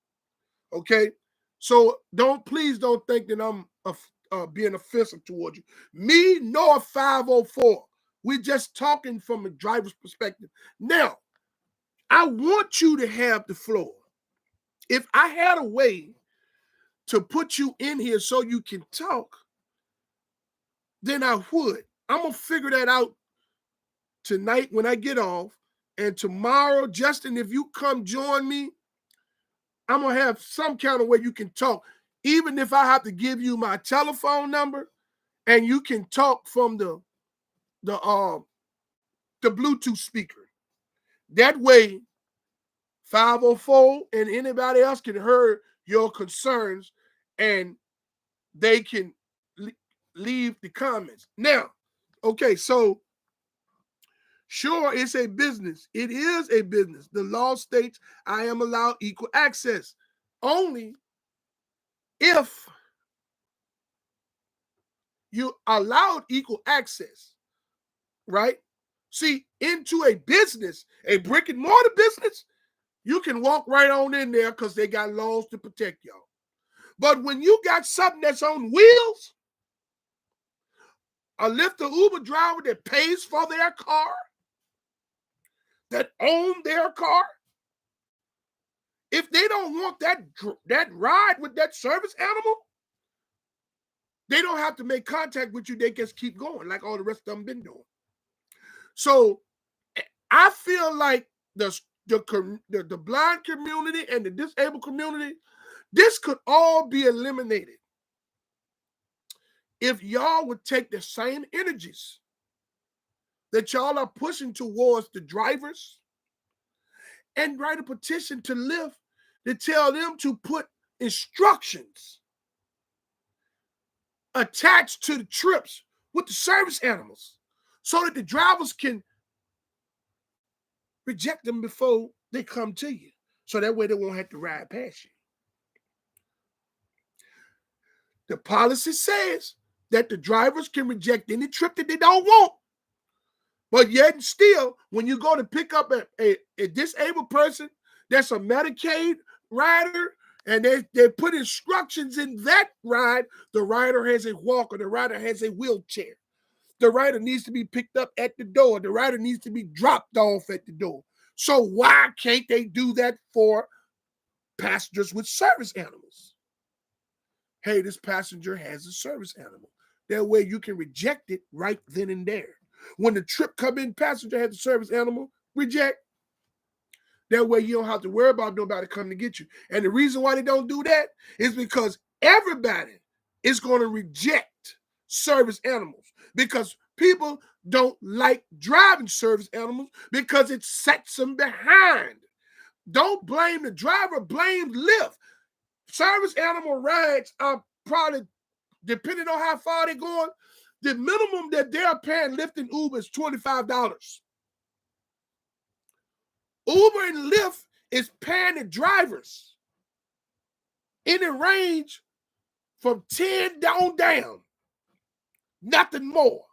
Okay, so please don't think that I'm being offensive towards you. Me nor 504. We're just talking from a driver's perspective. Now, I want you to have the floor. If I had a way to put you in here so you can talk, then I would. I'm going to figure that out tonight when I get off. And tomorrow, Justin, if you come join me, I'm going to have some kind of way you can talk. Even if I have to give you my telephone number and you can talk from the Bluetooth speaker. That way, 504 and anybody else can hear your concerns and they can leave the comments. Now, okay, so sure, it's a business. It is a business. The law states I am allowed equal access only if you allowed equal access, right? See, into a business, a brick and mortar business, you can walk right on in there because they got laws to protect y'all. But when you got something that's on wheels, a Lyft or Uber driver that pays for their car, that own their car, if they don't want that ride with that service animal, they don't have to make contact with you. They just keep going like all the rest of them been doing. So I feel like the blind community and the disabled community, this could all be eliminated if y'all would take the same energies that y'all are pushing towards the drivers and write a petition to Lyft to tell them to put instructions attached to the trips with the service animals so that the drivers can reject them before they come to you. So that way they won't have to ride past you. The policy says that the drivers can reject any trip that they don't want. But yet and still, when you go to pick up a disabled person that's a Medicaid rider, and they put instructions in that ride, the rider has a walker, the rider has a wheelchair. The rider needs to be picked up at the door. The rider needs to be dropped off at the door. So why can't they do that for passengers with service animals? Hey, this passenger has a service animal. That way you can reject it right then and there. When the trip come in, passenger has a service animal, reject. That way you don't have to worry about nobody coming to get you. And the reason why they don't do that is because everybody is going to reject service animals because people don't like driving service animals because it sets them behind. Don't blame the driver, blame Lyft. Service animal rides are probably, depending on how far they're going, the minimum that they're paying Lyft and Uber is $25. Uber and Lyft is paying the drivers in a range from 10 down, nothing more.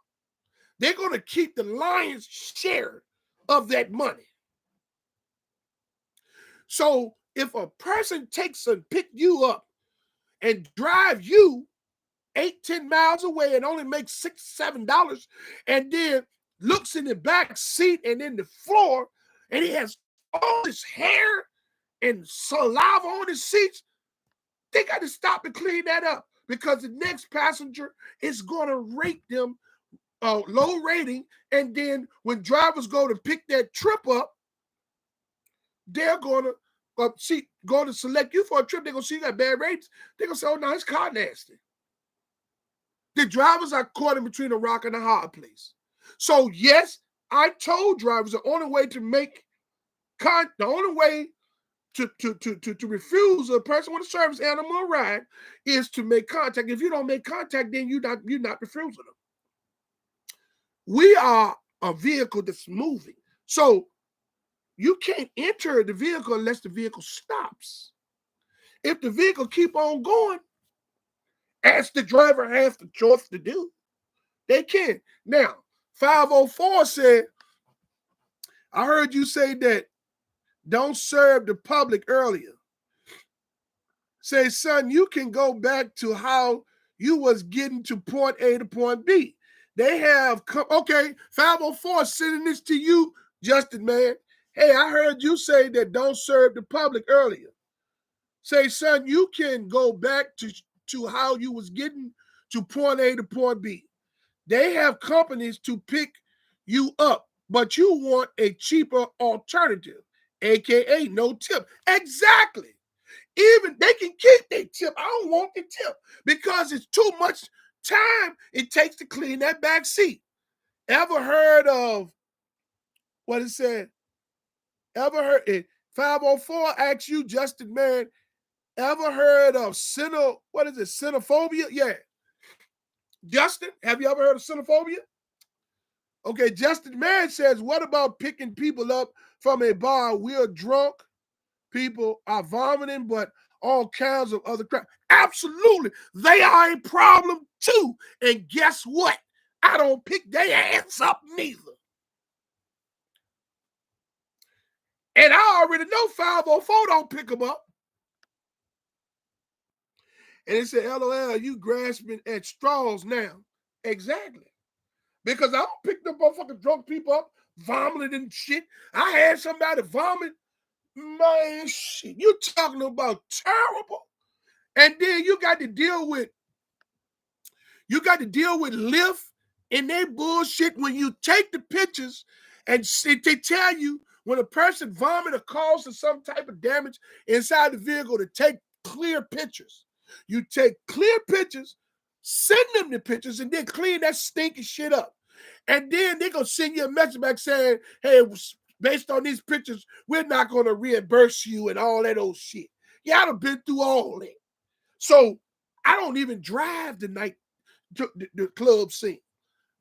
they're going to keep the lion's share of that money. So if a person takes and pick you up and drive you 8-10 miles away and only makes $6-7, and then looks in the back seat and in the floor, and he has all this hair and saliva on his seats, they got to stop and clean that up, because the next passenger is going to rate them low rating. And then when drivers go to pick that trip up, they're going to go to select you for a trip. They're going to see you got bad ratings. They're going to say, oh, no, his car nasty. The drivers are caught in between a rock and a hard place. So, yes, I told drivers the only way to refuse a person with a service animal a ride is to make contact. If you don't make contact, then you're not refusing them. We are a vehicle that's moving. So you can't enter the vehicle unless the vehicle stops. If the vehicle keep on going, as the driver has the choice to do, they can. Now, 504 said, I heard you say that don't serve the public earlier. Say, son, you can go back to how you was getting to point A to point B. They have come, okay, 504 sending this to you, Justin, man. Hey, I heard you say that don't serve the public earlier. Say, son, you can go back to how you was getting to point A to point B. They have companies to pick you up, but you want a cheaper alternative, aka no tip. Exactly. Even they can keep their tip. I don't want the tip because it's too much time it takes to clean that back seat. Ever heard of what it said? Ever heard it? 504 asks you, Justin, man, ever heard of xenophobia? Yeah. Justin, have you ever heard of xenophobia? Okay, Justin Man says, what about picking people up from a bar? We're drunk. People are vomiting, but all kinds of other crap. Absolutely. They are a problem too. And guess what? I don't pick their ass up neither. And I already know 504 don't pick them up. And it said, LOL, you grasping at straws now. Exactly. Because I don't pick them motherfucking drunk people up, vomiting and shit. I had somebody vomit. Man, shit. You talking about terrible. And then you got to deal with lyft and they bullshit when you take the pictures and they tell you when a person vomit or causes some type of damage inside the vehicle to take clear pictures. You take clear pictures, send them the pictures, and then clean that stinky shit up. And then they're going to send you a message back saying, hey, based on these pictures, we're not going to reimburse you and all that old shit. Yeah, I've been through all that. So I don't even drive the night the club scene.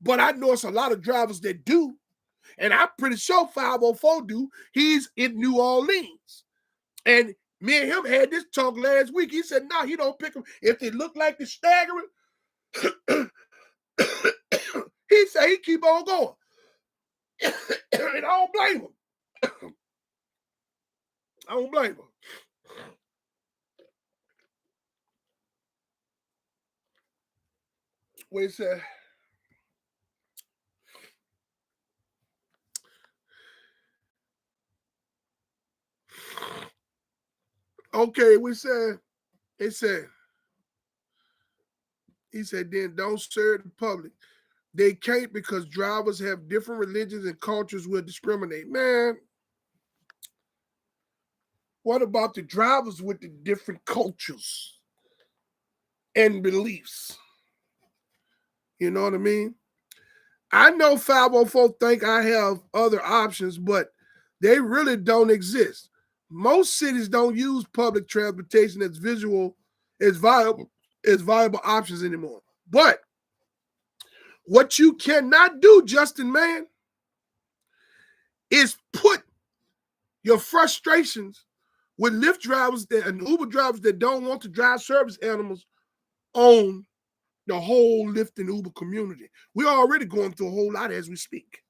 But I know it's a lot of drivers that do. And I'm pretty sure 504 do. He's in New Orleans. And me and him had this talk last week. He said, no, he don't pick them. If they look like they're staggering, he said he keep on going. And I don't blame him. I don't blame him. What he said? Okay, he said, then don't serve the public. They can't because drivers have different religions and cultures will discriminate. Man, what about the drivers with the different cultures and beliefs? You know what I mean? I know 504 think I have other options, but they really don't exist. Most cities don't use public transportation as viable options anymore. But what you cannot do, Justin, man, is put your frustrations with Lyft drivers and Uber drivers that don't want to drive service animals on the whole Lyft and Uber community. We're already going through a whole lot as we speak.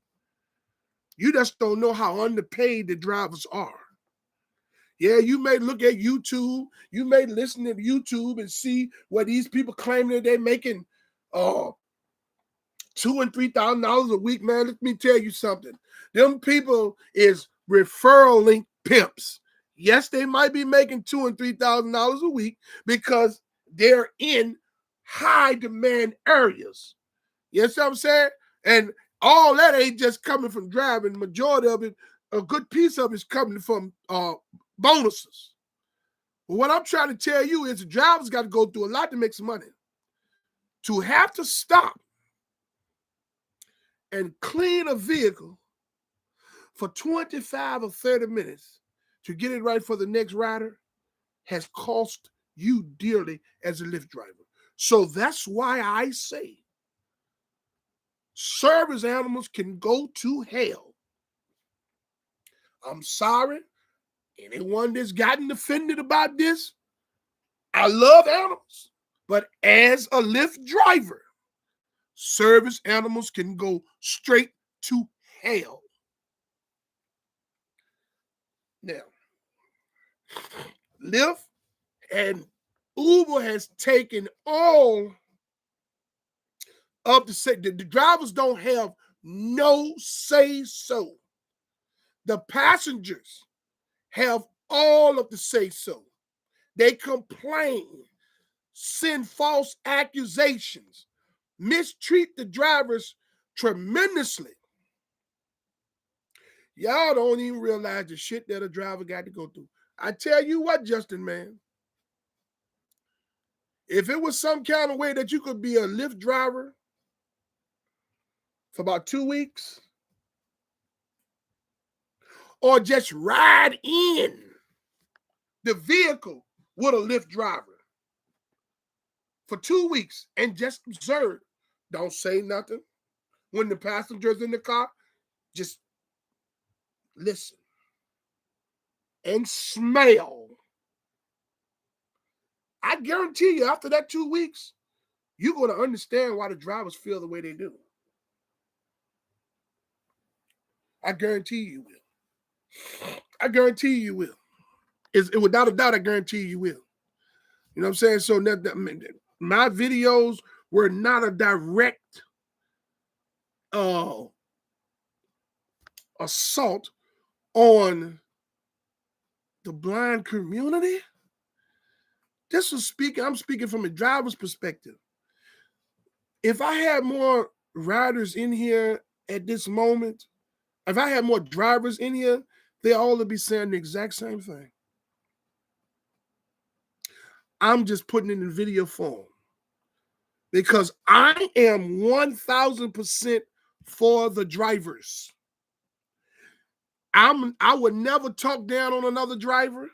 You just don't know how underpaid the drivers are. Yeah, you may look at YouTube, you may listen to YouTube and see where these people claim that they're making $2,000 and $3,000 a week. Man, let me tell you something. Them people is referral link pimps. Yes, they might be making $2,000 and $3,000 a week because they're in high demand areas. You see what I'm saying? And all that ain't just coming from driving. The majority of it, a good piece of it is coming from bonuses. But what I'm trying to tell you is the drivers got to go through a lot to make some money. To have to stop and clean a vehicle for 25 or 30 minutes to get it right for the next rider has cost you dearly as a Lyft driver. So that's why I say service animals can go to hell. I'm sorry. Anyone that's gotten offended about this, I love animals. But as a Lyft driver, service animals can go straight to hell. Now, Lyft and Uber has taken all of the drivers don't have no say so. The passengers have all of the say so. They complain, send false accusations, mistreat the drivers tremendously. Y'all don't even realize the shit that a driver got to go through. I tell you what, Justin, man. If it was some kind of way that you could be a Lyft driver for about 2 weeks, or just ride in the vehicle with a Lyft driver for 2 weeks and just observe, don't say nothing. When the passenger's in the car, just listen and smell. I guarantee you, after that 2 weeks, you're going to understand why the drivers feel the way they do. I guarantee you will. I guarantee you will. Without a doubt, I guarantee you will. You know what I'm saying? So my videos were not a direct assault on the blind community. I'm speaking from a driver's perspective. If I had more riders in here at this moment, if I had more drivers in here, they all would be saying the exact same thing. I'm just putting it in video form because I am 1,000% for the drivers. I would never talk down on another driver.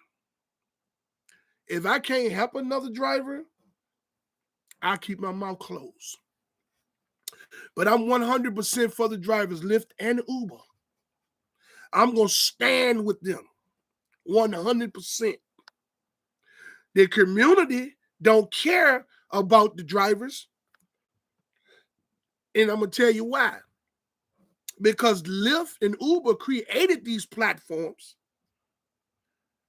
If I can't help another driver, I'll keep my mouth closed. But I'm 100% for the drivers, Lyft and Uber. I'm going to stand with them 100%. The community don't care about the drivers. And I'm going to tell you why. Because Lyft and Uber created these platforms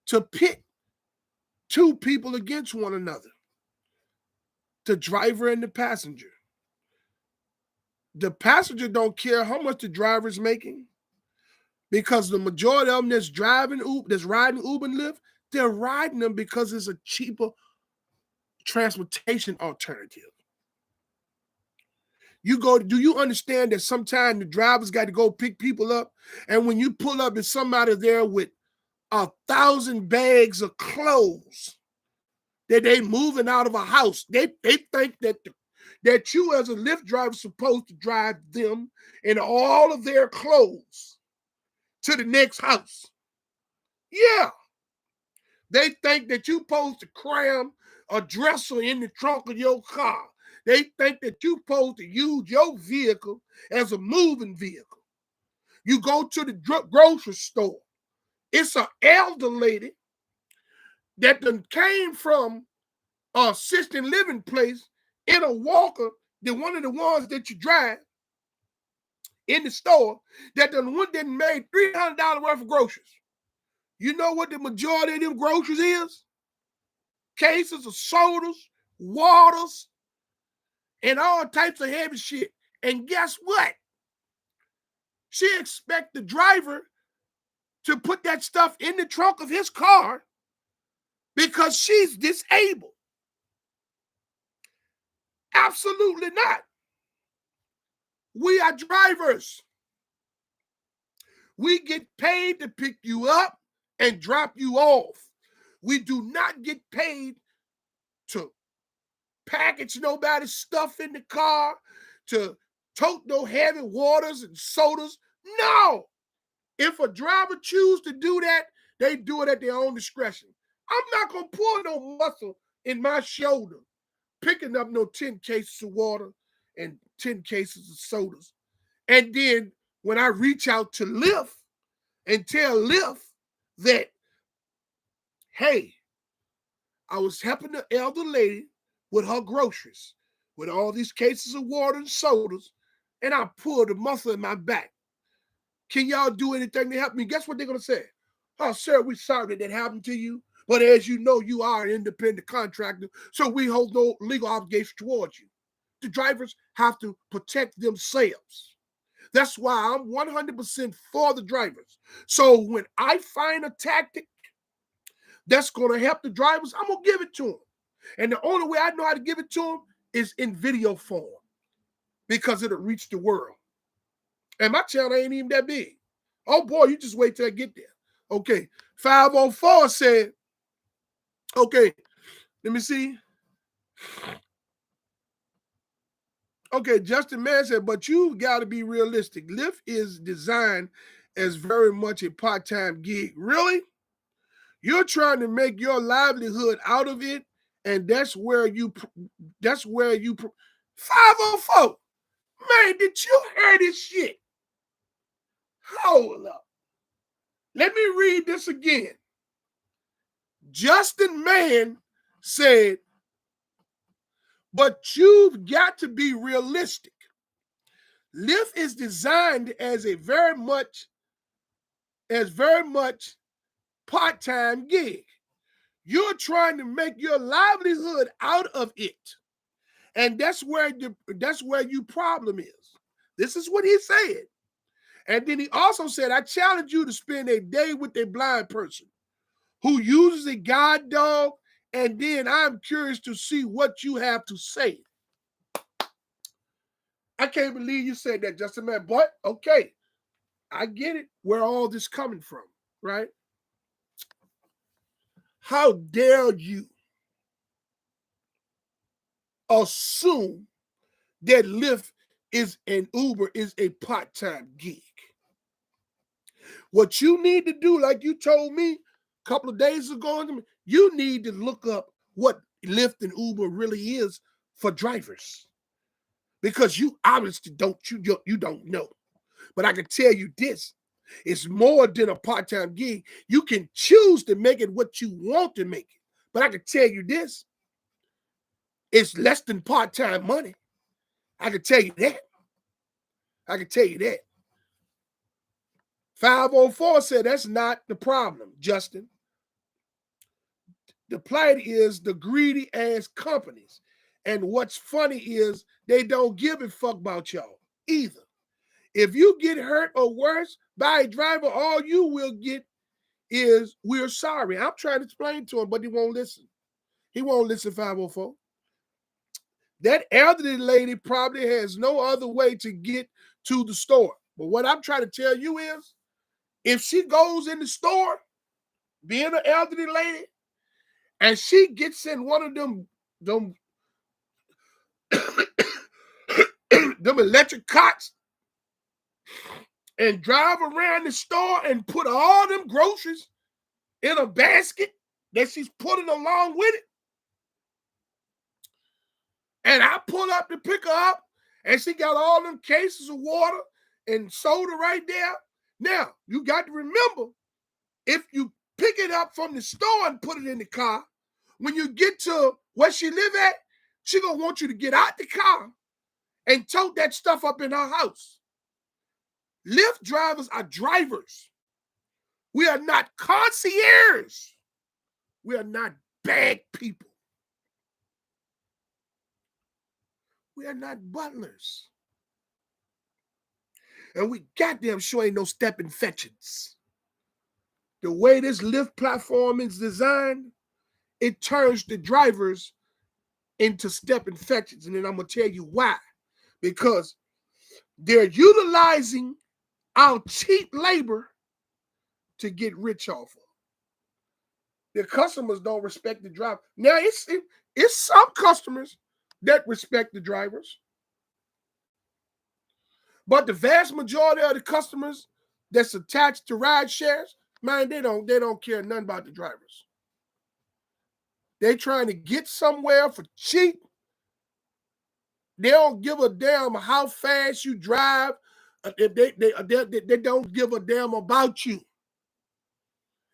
to pit two people against one another, the driver and the passenger. The passenger don't care how much the driver's making, because the majority of them that's riding Uber and Lyft, they're riding them because it's a cheaper transportation alternative. Do you understand that sometimes the drivers got to go pick people up, and when you pull up, there's somebody there with 1,000 bags of clothes that they moving out of a house. They think that you as a Lyft driver are supposed to drive them and all of their clothes to the next house. Yeah. They think that you're supposed to cram a dresser in the trunk of your car. They think that you're supposed to use your vehicle as a moving vehicle. You go to the grocery store. It's an elder lady that came from a assisted living place in a walker than one of the ones that you drive in the store that didn't made $300 worth of groceries. You know what the majority of them groceries is? Cases of sodas, waters, and all types of heavy shit. And guess what? She expect the driver to put that stuff in the trunk of his car because she's disabled. Absolutely not. We are drivers. We get paid to pick you up and drop you off. We do not get paid to package nobody's stuff in the car, to tote no heavy waters and sodas. No. If a driver chooses to do that, they do it at their own discretion. I'm not going to pull no muscle in my shoulder picking up no 10 cases of water and 10 cases of sodas. And then when I reach out to Lyft and tell Lyft that, hey, I was helping the elder lady with her groceries, with all these cases of water and sodas, and I pulled a muscle in my back. Can y'all do anything to help me? Guess what they're going to say? Oh, sir, we're sorry that happened to you. But as you know, you are an independent contractor, so we hold no legal obligation towards you. The drivers have to protect themselves. That's why I'm 100% for the drivers. So when I find a tactic that's going to help the drivers, I'm going to give it to them. And the only way I know how to give it to them is in video form because it'll reach the world. And my channel ain't even that big. Oh, boy, you just wait till I get there. Okay, 504 said, okay, let me see. Okay, Justin Mann said, but you got to be realistic. Lyft is designed as very much a part-time gig. Really? You're trying to make your livelihood out of it, and that's where you 504. Man, did you hear this shit? Hold up. Let me read this again. Justin Mann said, but you've got to be realistic. Lyft is designed as very much part-time gig. You're trying to make your livelihood out of it. And that's where your problem is. This is what he said. And then he also said, I challenge you to spend a day with a blind person who uses a guide dog, and then I'm curious to see what you have to say. I can't believe you said that, Justin Man. But okay, I get it where all this coming from, right? How dare you assume that Lyft and Uber is a part-time gig? What you need to do, like you told me a couple of days ago, you need to look up what Lyft and Uber really is for drivers. Because you obviously don't know. But I can tell you this. It's more than a part-time gig. You can choose to make it what you want to make it. But I can tell you this. It's less than part-time money. I can tell you that. 504 said that's not the problem, Justin. The plight is the greedy ass companies. And what's funny is they don't give a fuck about y'all either. If you get hurt or worse by a driver, all you will get is, we're sorry. I'm trying to explain to him, but he won't listen. He won't listen, 504. That elderly lady probably has no other way to get to the store. But what I'm trying to tell you is, if she goes in the store, being an elderly lady, and she gets in one of them them electric cots and drive around the store and put all them groceries in a basket that she's putting along with it, and I pull up to pick her up, and she got all them cases of water and soda right there. Now, you got to remember, if you pick it up from the store and put it in the car, when you get to where she live at, She gonna want you to get out the car and tote that stuff up in her house. Lyft drivers are drivers. We are not concierges. We are not bad people. We are not butlers. And we goddamn sure ain't no step infections. The way this Lyft platform is designed, it turns the drivers into step infections. And then I'm going to tell you why. Because they're utilizing our cheap labor to get rich off of. The customers don't respect the driver. Now, it's some customers that respect the drivers. But the vast majority of the customers that's attached to ride shares, man, they don't care nothing about the drivers. They trying to get somewhere for cheap. They don't give a damn how fast you drive. They don't give a damn about you.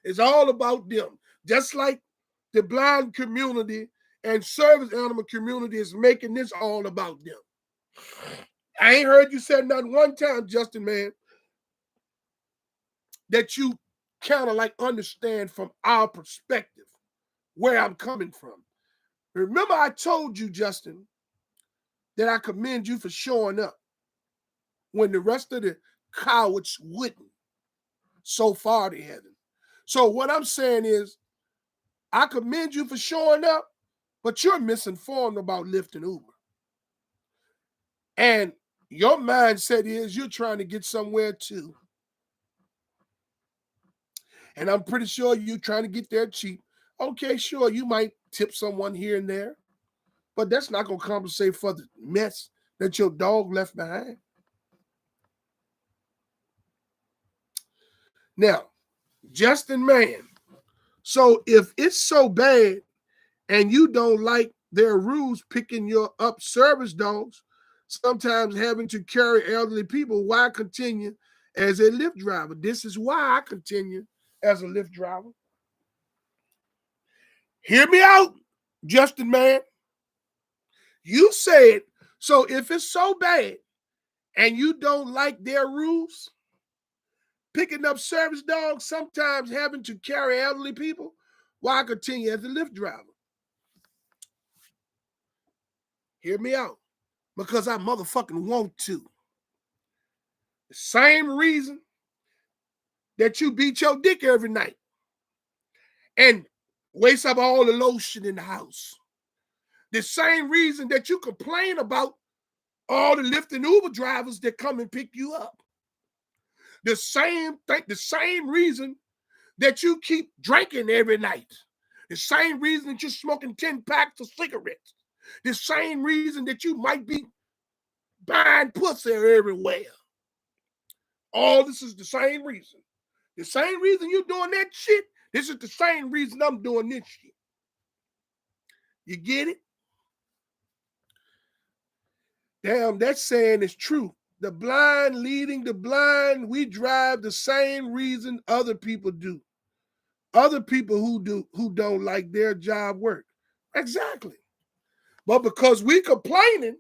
It's all about them. Just like the blind community and service animal community is making this all about them. I ain't heard you say not one time, Justin, man, that you kind of like understand from our perspective where I'm coming from. Remember, I told you, Justin, that I commend you for showing up when the rest of the cowards wouldn't. So far they haven't. So what I'm saying is, I commend you for showing up, but you're misinformed about Lyft and Uber. And your mindset is you're trying to get somewhere too. And I'm pretty sure you're trying to get there cheap. Okay, sure, you might tip someone here and there, but that's not going to compensate for the mess that your dog left behind. Now, Justin, man, so if it's so bad and you don't like their rules picking your up service dogs, sometimes having to carry elderly people, why continue as a Lyft driver? This is why I continue as a Lyft driver. Hear me out, Justin, man. You said, so if it's so bad and you don't like their rules, picking up service dogs, sometimes having to carry elderly people, why continue as a Lyft driver? Hear me out. Because I motherfucking want to. The same reason that you beat your dick every night and waste up all the lotion in the house. The same reason that you complain about all the Lyft and Uber drivers that come and pick you up. The same thing, the same reason that you keep drinking every night. The same reason that you're smoking 10 packs of cigarettes. The same reason that you might be buying pussy everywhere. All this is the same reason. The same reason you're doing that shit, this is the same reason I'm doing this shit. You get it? Damn, that saying is true. The blind leading the blind, we drive the same reason other people do. Other people who don't like their job work. Exactly. But because we complaining,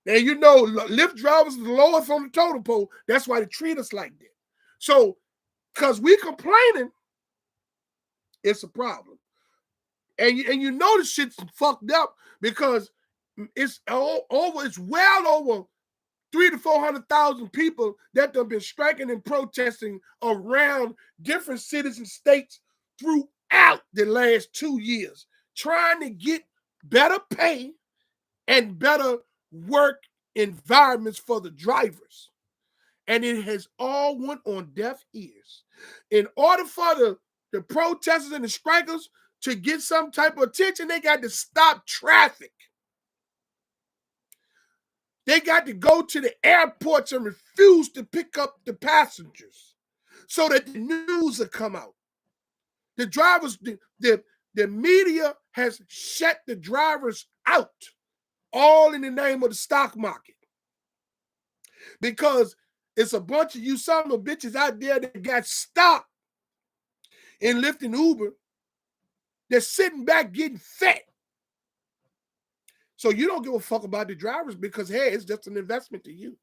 and you know, Lyft drivers are the lowest on the totem pole, that's why they treat us like that. So, because we complaining, it's a problem. And you know the shit's fucked up because it's well over 300,000 to 400,000 people that have been striking and protesting around different cities and states throughout the last 2 years, trying to get better pay and better work environments for the drivers. And it has all went on deaf ears. In order for the protesters and the strikers to get some type of attention, they got to stop traffic. They got to go to the airports and refuse to pick up the passengers so that the news will come out. The drivers, the media has shut the drivers out, all in the name of the stock market. Because it's a bunch of you son of bitches out there that got stopped in Lyft and Uber. They're sitting back getting fat So you don't give a fuck about the drivers because, hey, it's just an investment to you.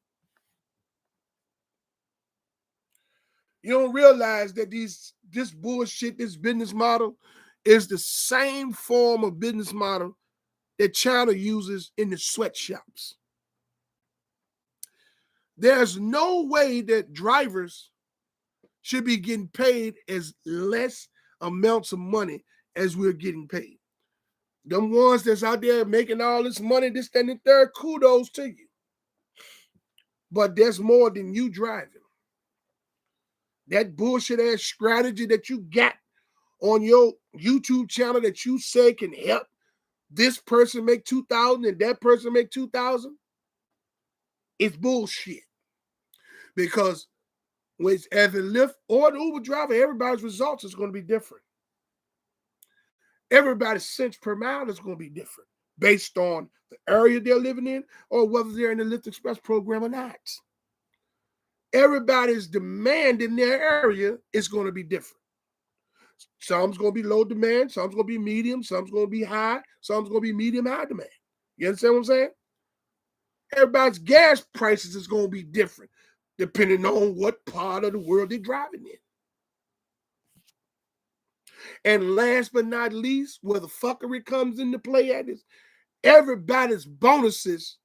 You don't realize that this bullshit, this business model is the same form of business model that China uses in the sweatshops. There's no way that drivers should be getting paid as less amounts of money as we're getting paid. Them ones that's out there making all this money, this, that, and the third, kudos to you. But there's more than you driving. That bullshit ass strategy that you got on your YouTube channel that you say can help this person make 2,000 and that person make 2,000, it's bullshit. Because as a Lyft or the Uber driver, everybody's results is going to be different. Everybody's cents per mile is going to be different based on the area they're living in or whether they're in the Lyft Express program or not. Everybody's demand in their area is going to be different. Some's going to be low demand, some's going to be medium, some's going to be high, some's going to be medium high demand. You understand what I'm saying? Everybody's gas prices is going to be different depending on what part of the world they're driving in. And last but not least, where the fuckery comes into play at is everybody's bonuses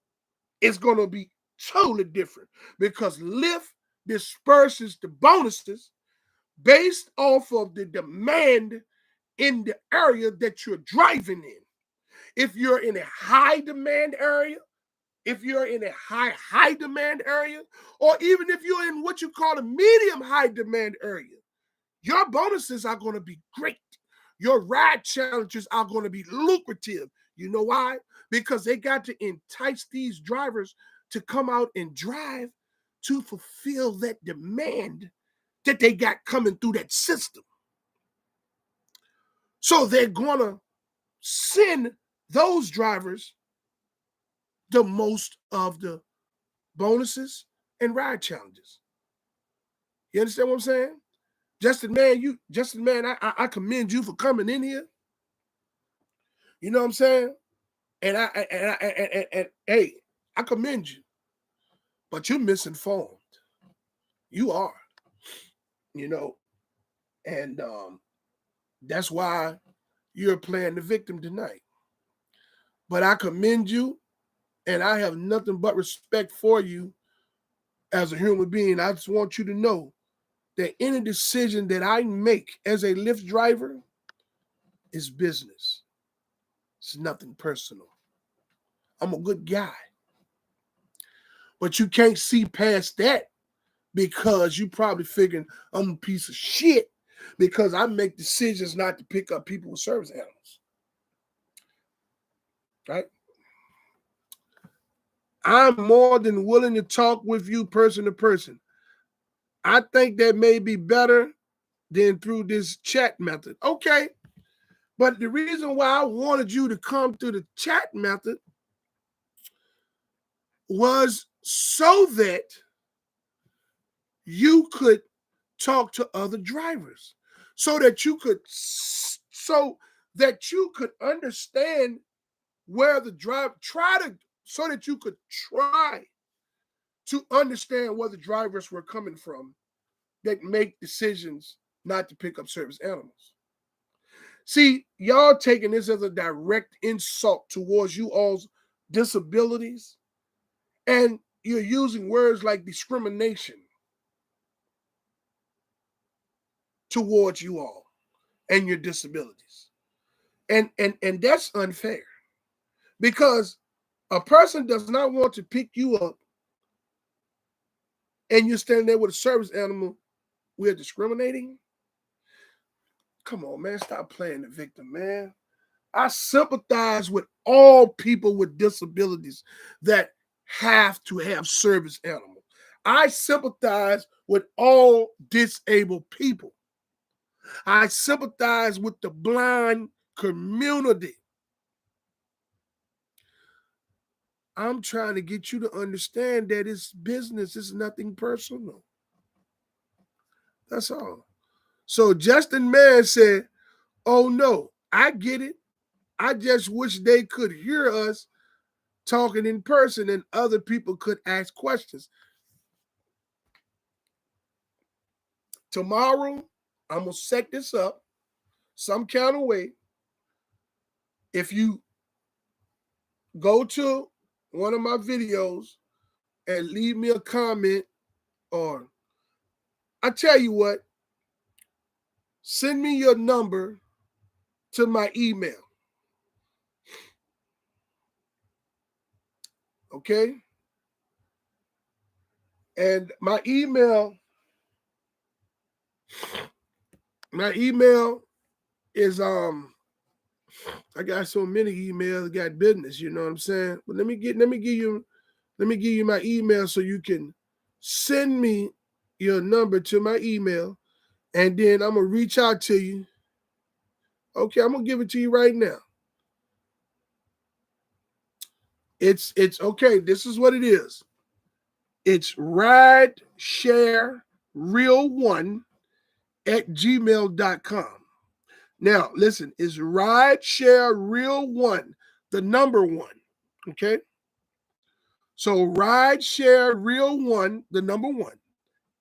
is going to be totally different because Lyft disperses the bonuses based off of the demand in the area that you're driving in. If you're in a high demand area, if you're in a high demand area, or even if you're in what you call a medium high demand area, your bonuses are going to be great. Your ride challenges are going to be lucrative. You know why? Because they got to entice these drivers to come out and drive to fulfill that demand that they got coming through that system. So they're going to send those drivers the most of the bonuses and ride challenges. You understand what I'm saying? Justin, man, I commend you for coming in here. You know what I'm saying? And hey, I commend you. But you're misinformed. You are. You know, and that's why you're playing the victim tonight. But I commend you, and I have nothing but respect for you as a human being. I just want you to know that any decision that I make as a Lyft driver is business. It's nothing personal. I'm a good guy. But you can't see past that because you probably figuring I'm a piece of shit because I make decisions not to pick up people with service animals. Right? I'm more than willing to talk with you person to person. I think that may be better than through this chat method. Okay. But the reason why I wanted you to come through the chat method was so that you could talk to other drivers, so that you could understand where the driver so that you could try to understand where the drivers were coming from that make decisions not to pick up service animals. See, y'all taking this as a direct insult towards you all's disabilities, and you're using words like discrimination towards you all and your disabilities. And that's unfair because a person does not want to pick you up and you're standing there with a service animal. We're discriminating. Come on, man, stop playing the victim, man. I sympathize with all people with disabilities that have to have service animals. I sympathize with all disabled people. I sympathize with the blind community. I'm trying to get you to understand that it's business, it's nothing personal. That's all. So Justin Mann said, oh no, I get it. I just wish they could hear us talking in person and other people could ask questions. Tomorrow, I'm going to set this up some kind of way. If you go to one of my videos and leave me a comment, or I tell you what, send me your number to my email. Okay? And my email is I got so many emails, I got business, you know what I'm saying? But let me give you my email so you can send me your number to my email, and then I'm gonna reach out to you. Okay, I'm gonna give it to you right now. It's okay. This is what it is. It's Rideshare Real1 at gmail.com. Now, listen, it's Rideshare Real1, the number one. Okay. So Rideshare Real1, the number one,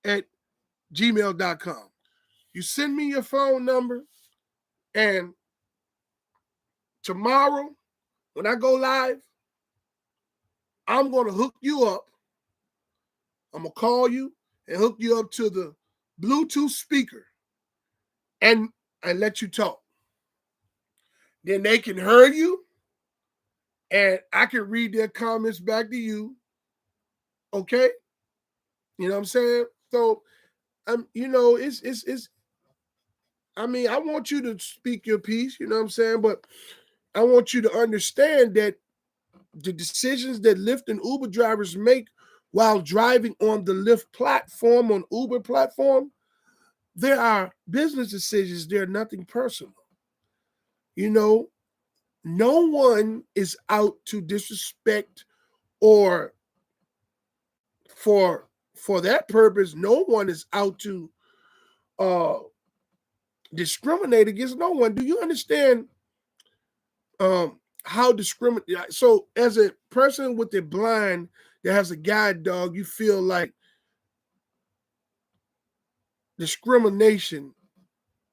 at gmail.com. You send me your phone number, and tomorrow, when I go live, I'm going to hook you up. I'm going to call you and hook you up to the Bluetooth speaker and let you talk. Then they can hear you, and I can read their comments back to you. Okay? You know what I'm saying? So, it's I mean, I want you to speak your piece, you know what I'm saying? But I want you to understand that the decisions that Lyft and Uber drivers make while driving on the Lyft platform, on Uber platform, there are business decisions. They're nothing personal. You know, no one is out to disrespect or for that purpose. No one is out to uh discriminate against no one. Do you understand how discriminate? So as a person with a blind that has a guide dog, you feel like discrimination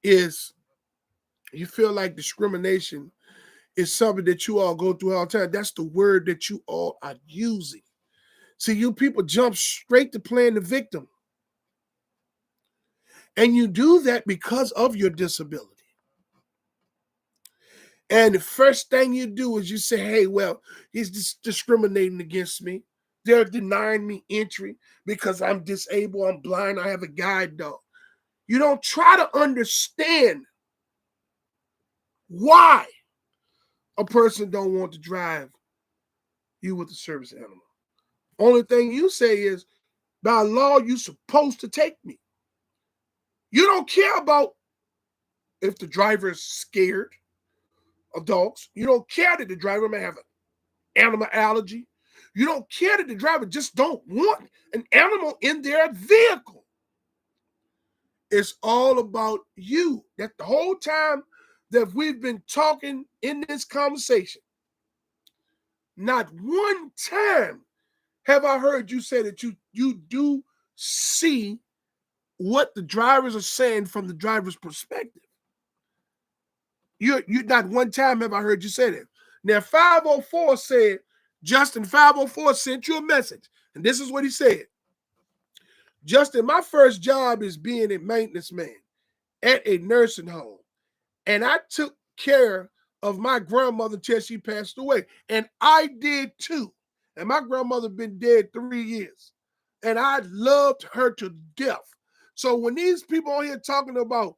is discrimination is something that you all go through all the time. That's the word that you all are using. See, you people jump straight to playing the victim. And you do that because of your disability. And the first thing you do is you say, hey, well, he's discriminating against me. They're denying me entry because I'm disabled, I'm blind, I have a guide dog. You don't try to understand why a person don't want to drive you with a service animal. Only thing you say is, by law, you're supposed to take me. You don't care about if the driver is scared of dogs. You don't care that the driver may have an animal allergy. You don't care that the driver just don't want an animal in their vehicle. It's all about you. That the whole time that we've been talking in this conversation, not one time have I heard you say that you do see what the drivers are saying from the driver's perspective. You not one time have I heard you say that. Now 504 said, Justin 504 sent you a message, and this is what he said. Justin, my first job is being a maintenance man at a nursing home, and I took care of my grandmother till she passed away, and I did too. And my grandmother been dead 3 years, and I loved her to death. So when these people on here talking about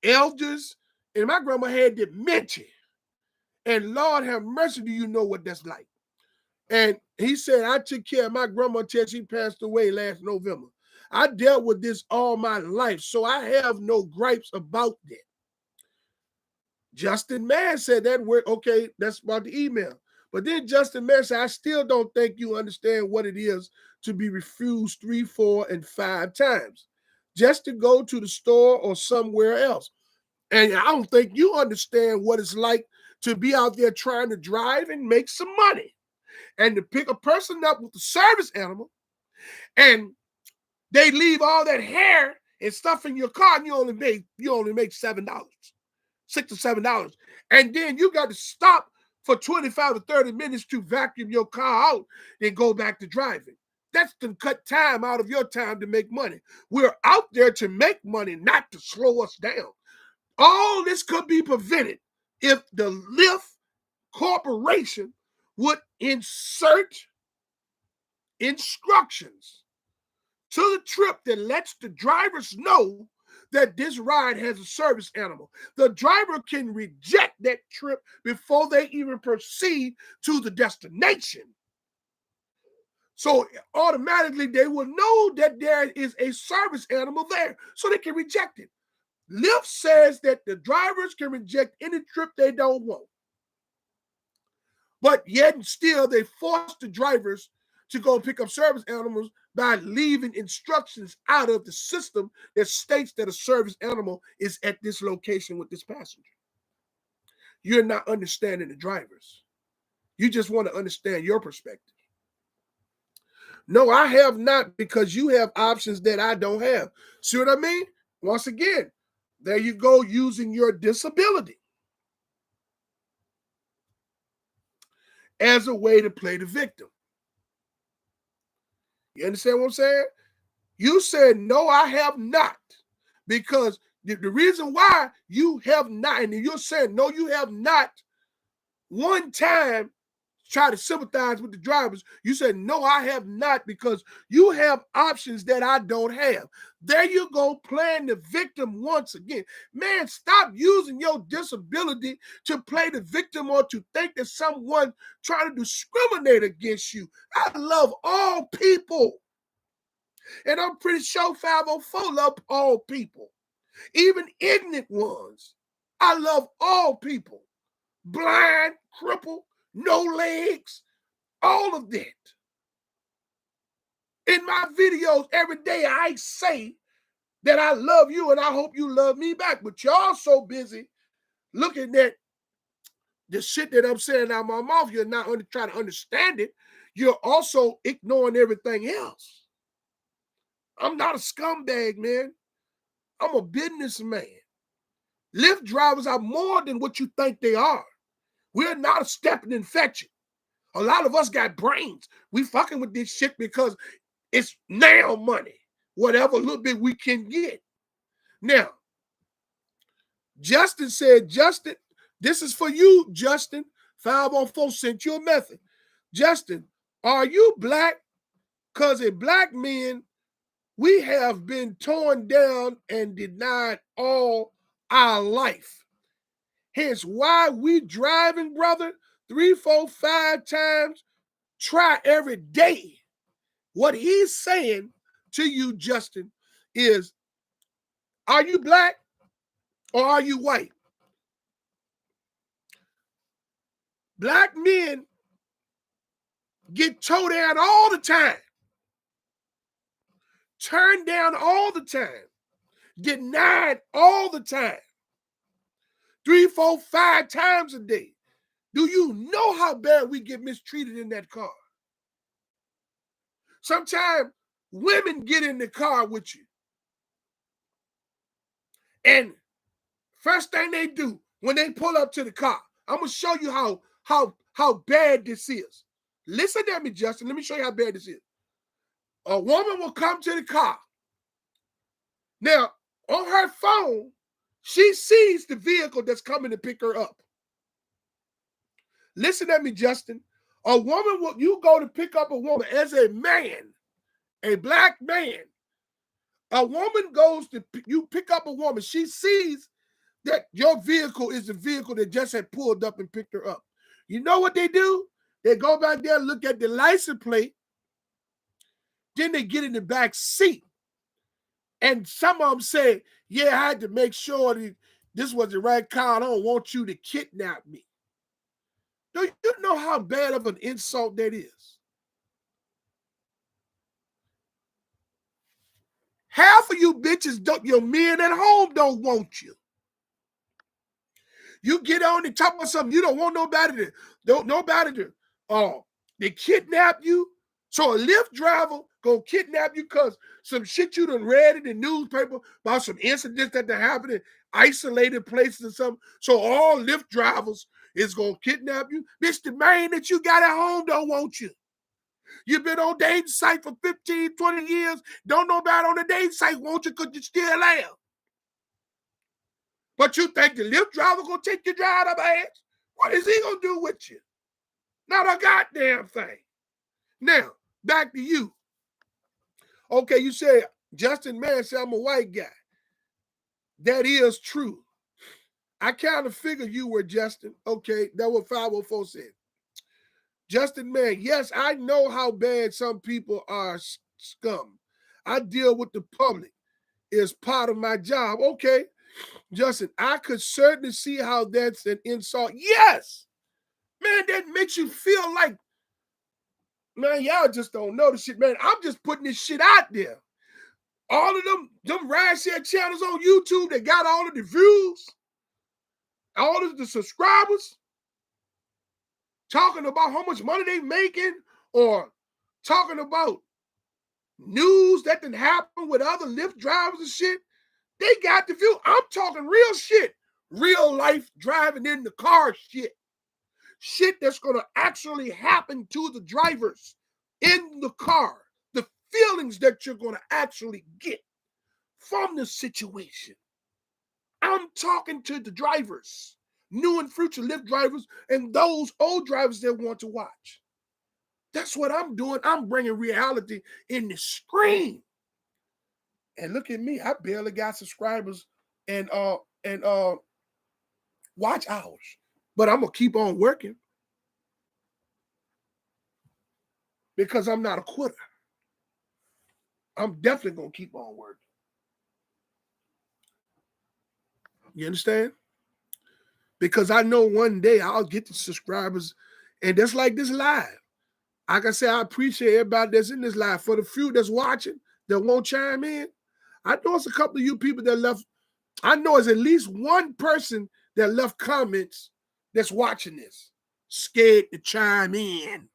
elders, and my grandma had dementia, and Lord have mercy, do you know what that's like? And he said, I took care of my grandma till she passed away last November. I dealt with this all my life, so I have no gripes about that. Justin Mann said that word, okay, that's about the email. But then Justin Mann said, I still don't think you understand what it is to be refused 3, 4, and 5 times just to go to the store or somewhere else. And I don't think you understand what it's like to be out there trying to drive and make some money. and to pick a person up with the service animal, and they leave all that hair and stuff in your car, and you only make $7, $6 to $7, and then you got to stop for 25 to 30 minutes to vacuum your car out and go back to driving. That's to cut time out of your time to make money. We're out there to make money, not to slow us down. All this could be prevented if the Lyft Corporation would insert instructions to the trip that lets the drivers know that this ride has a service animal. The driver can reject that trip before they even proceed to the destination. So automatically they will know that there is a service animal there, so they can reject it. Lyft says that the drivers can reject any trip they don't want. But yet and still they force the drivers to go pick up service animals by leaving instructions out of the system that states that a service animal is at this location with this passenger. You're not understanding the drivers. You just want to understand your perspective. No, I have not, because you have options that I don't have. See what I mean? Once again, there you go, using your disability as a way to play the victim. You understand what I'm saying? You said, no, I have not, because the reason why you have not, and you're saying, no, you have not one time try to sympathize with the drivers. You said, no, I have not, because you have options that I don't have. There you go, playing the victim once again. Man, stop using your disability to play the victim or to think that someone trying to discriminate against you. I love all people. And I'm pretty sure 504 love all people, even ignorant ones. I love all people. Blind, crippled, no legs, all of that. In my videos every day, I say that I love you and I hope you love me back. But y'all so busy looking at the shit that I'm saying out of my mouth, you're not trying to understand it. You're also ignoring everything else. I'm not a scumbag, man. I'm a businessman. Lyft drivers are more than what you think they are. We're not a stepping infection. A lot of us got brains. We fucking with this shit because it's now money, whatever little bit we can get. Now, Justin said, Justin, this is for you, Justin. 504 sent you a message. Justin, are you black? Because as black men, we have been torn down and denied all our life. Hence why we driving, brother, 3, 4, 5 times, try every day. What he's saying to you, Justin, is, are you black or are you white? Black men get towed down all the time, turned down all the time, denied all the time, 3, 4, 5 times a day. Do you know how bad we get mistreated in that car? Sometimes women get in the car with you, and first thing they do when they pull up to the car, I'm gonna show you how bad this is. Listen to me, Justin. Let me show you how bad this is. A woman will come to the car. Now, on her phone, she sees the vehicle that's coming to pick her up. Listen at me, Justin. A woman, you go to pick up a woman as a man, a black man. A woman goes to, you pick up a woman. She sees that your vehicle is the vehicle that just had pulled up and picked her up. You know what they do? They go back there and look at the license plate. Then they get in the back seat. And some of them say, yeah, I had to make sure that this was the right car. I don't want you to kidnap me. Do you know how bad of an insult that is? Half of you bitches, your men at home don't want you. You get on and talk about something, you don't want nobody to They kidnap you. So a Lyft driver gonna kidnap you because some shit you done read in the newspaper about some incidents that happened in isolated places or something. So all Lyft drivers is gonna kidnap you. Bitch, the man that you got at home don't want you. You've been on dating site for 15, 20 years. Don't nobody on the dating site want you because you're still there. But you think the Lyft driver gonna take your drive up ass? What is he gonna do with you? Not a goddamn thing. Now, back to you. Okay, you said Justin Mann said I'm a white guy. That is true. I kind of figured you were Justin. Okay, that's what 504 said. Justin Mann, yes, I know how bad some people are scum. I deal with the public. It's part of my job. Okay, Justin, I could certainly see how that's an insult. Yes, man, that makes you feel like, man, y'all just don't know the shit, man. I'm just putting this shit out there. All of them rideshare channels on YouTube that got all of the views, all of the subscribers, talking about how much money they making or talking about news that didn't happen with other Lyft drivers and shit. They got the view. I'm talking real shit. Real life driving in the car shit. Shit that's going to actually happen to the drivers in the car. The feelings that you're going to actually get from the situation. I'm talking to the drivers, new and future Lyft drivers, and those old drivers that want to watch. That's what I'm doing. I'm bringing reality in the screen. And look at me, I barely got subscribers and watch hours. But I'm gonna keep on working because I'm not a quitter. I'm definitely gonna keep on working. You understand? Because I know one day I'll get the subscribers, and that's like this live. Like I said, I appreciate everybody that's in this live. For the few that's watching that won't chime in, I know it's a couple of you people that left. I know it's at least one person that left comments that's watching this, scared to chime in.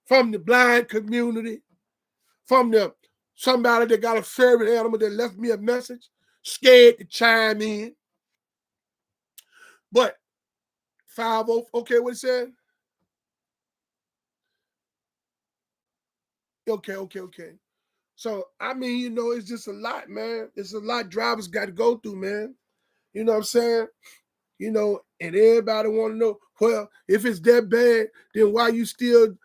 From the blind community, from the somebody that got a favorite animal that left me a message, scared to chime in. But 50, okay, what it said? Okay. So, I mean, you know, it's just a lot, man. It's a lot drivers got to go through, man. You know what I'm saying? You know, and everybody want to know, well, if it's that bad, then why you still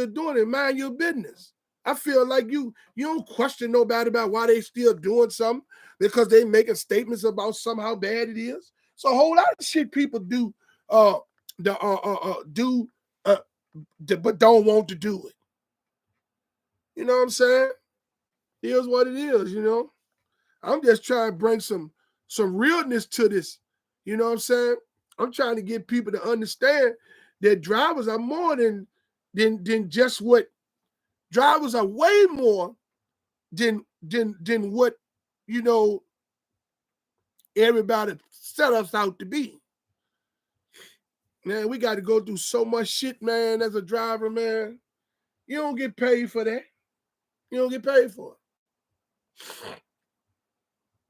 doing it? Mind your business. I feel like you don't question nobody about why they still doing something because they making statements about how bad it is. So a whole lot of shit people do but don't want to do it. You know what I'm saying? Here's what it is, you know. I'm just trying to bring some realness to this. You know what I'm saying? I'm trying to get people to understand that drivers are more than just what drivers are way more than what, you know, everybody set us out to be. Man, we got to go through so much shit, man, as a driver, man. You don't get paid for that. You don't get paid for it.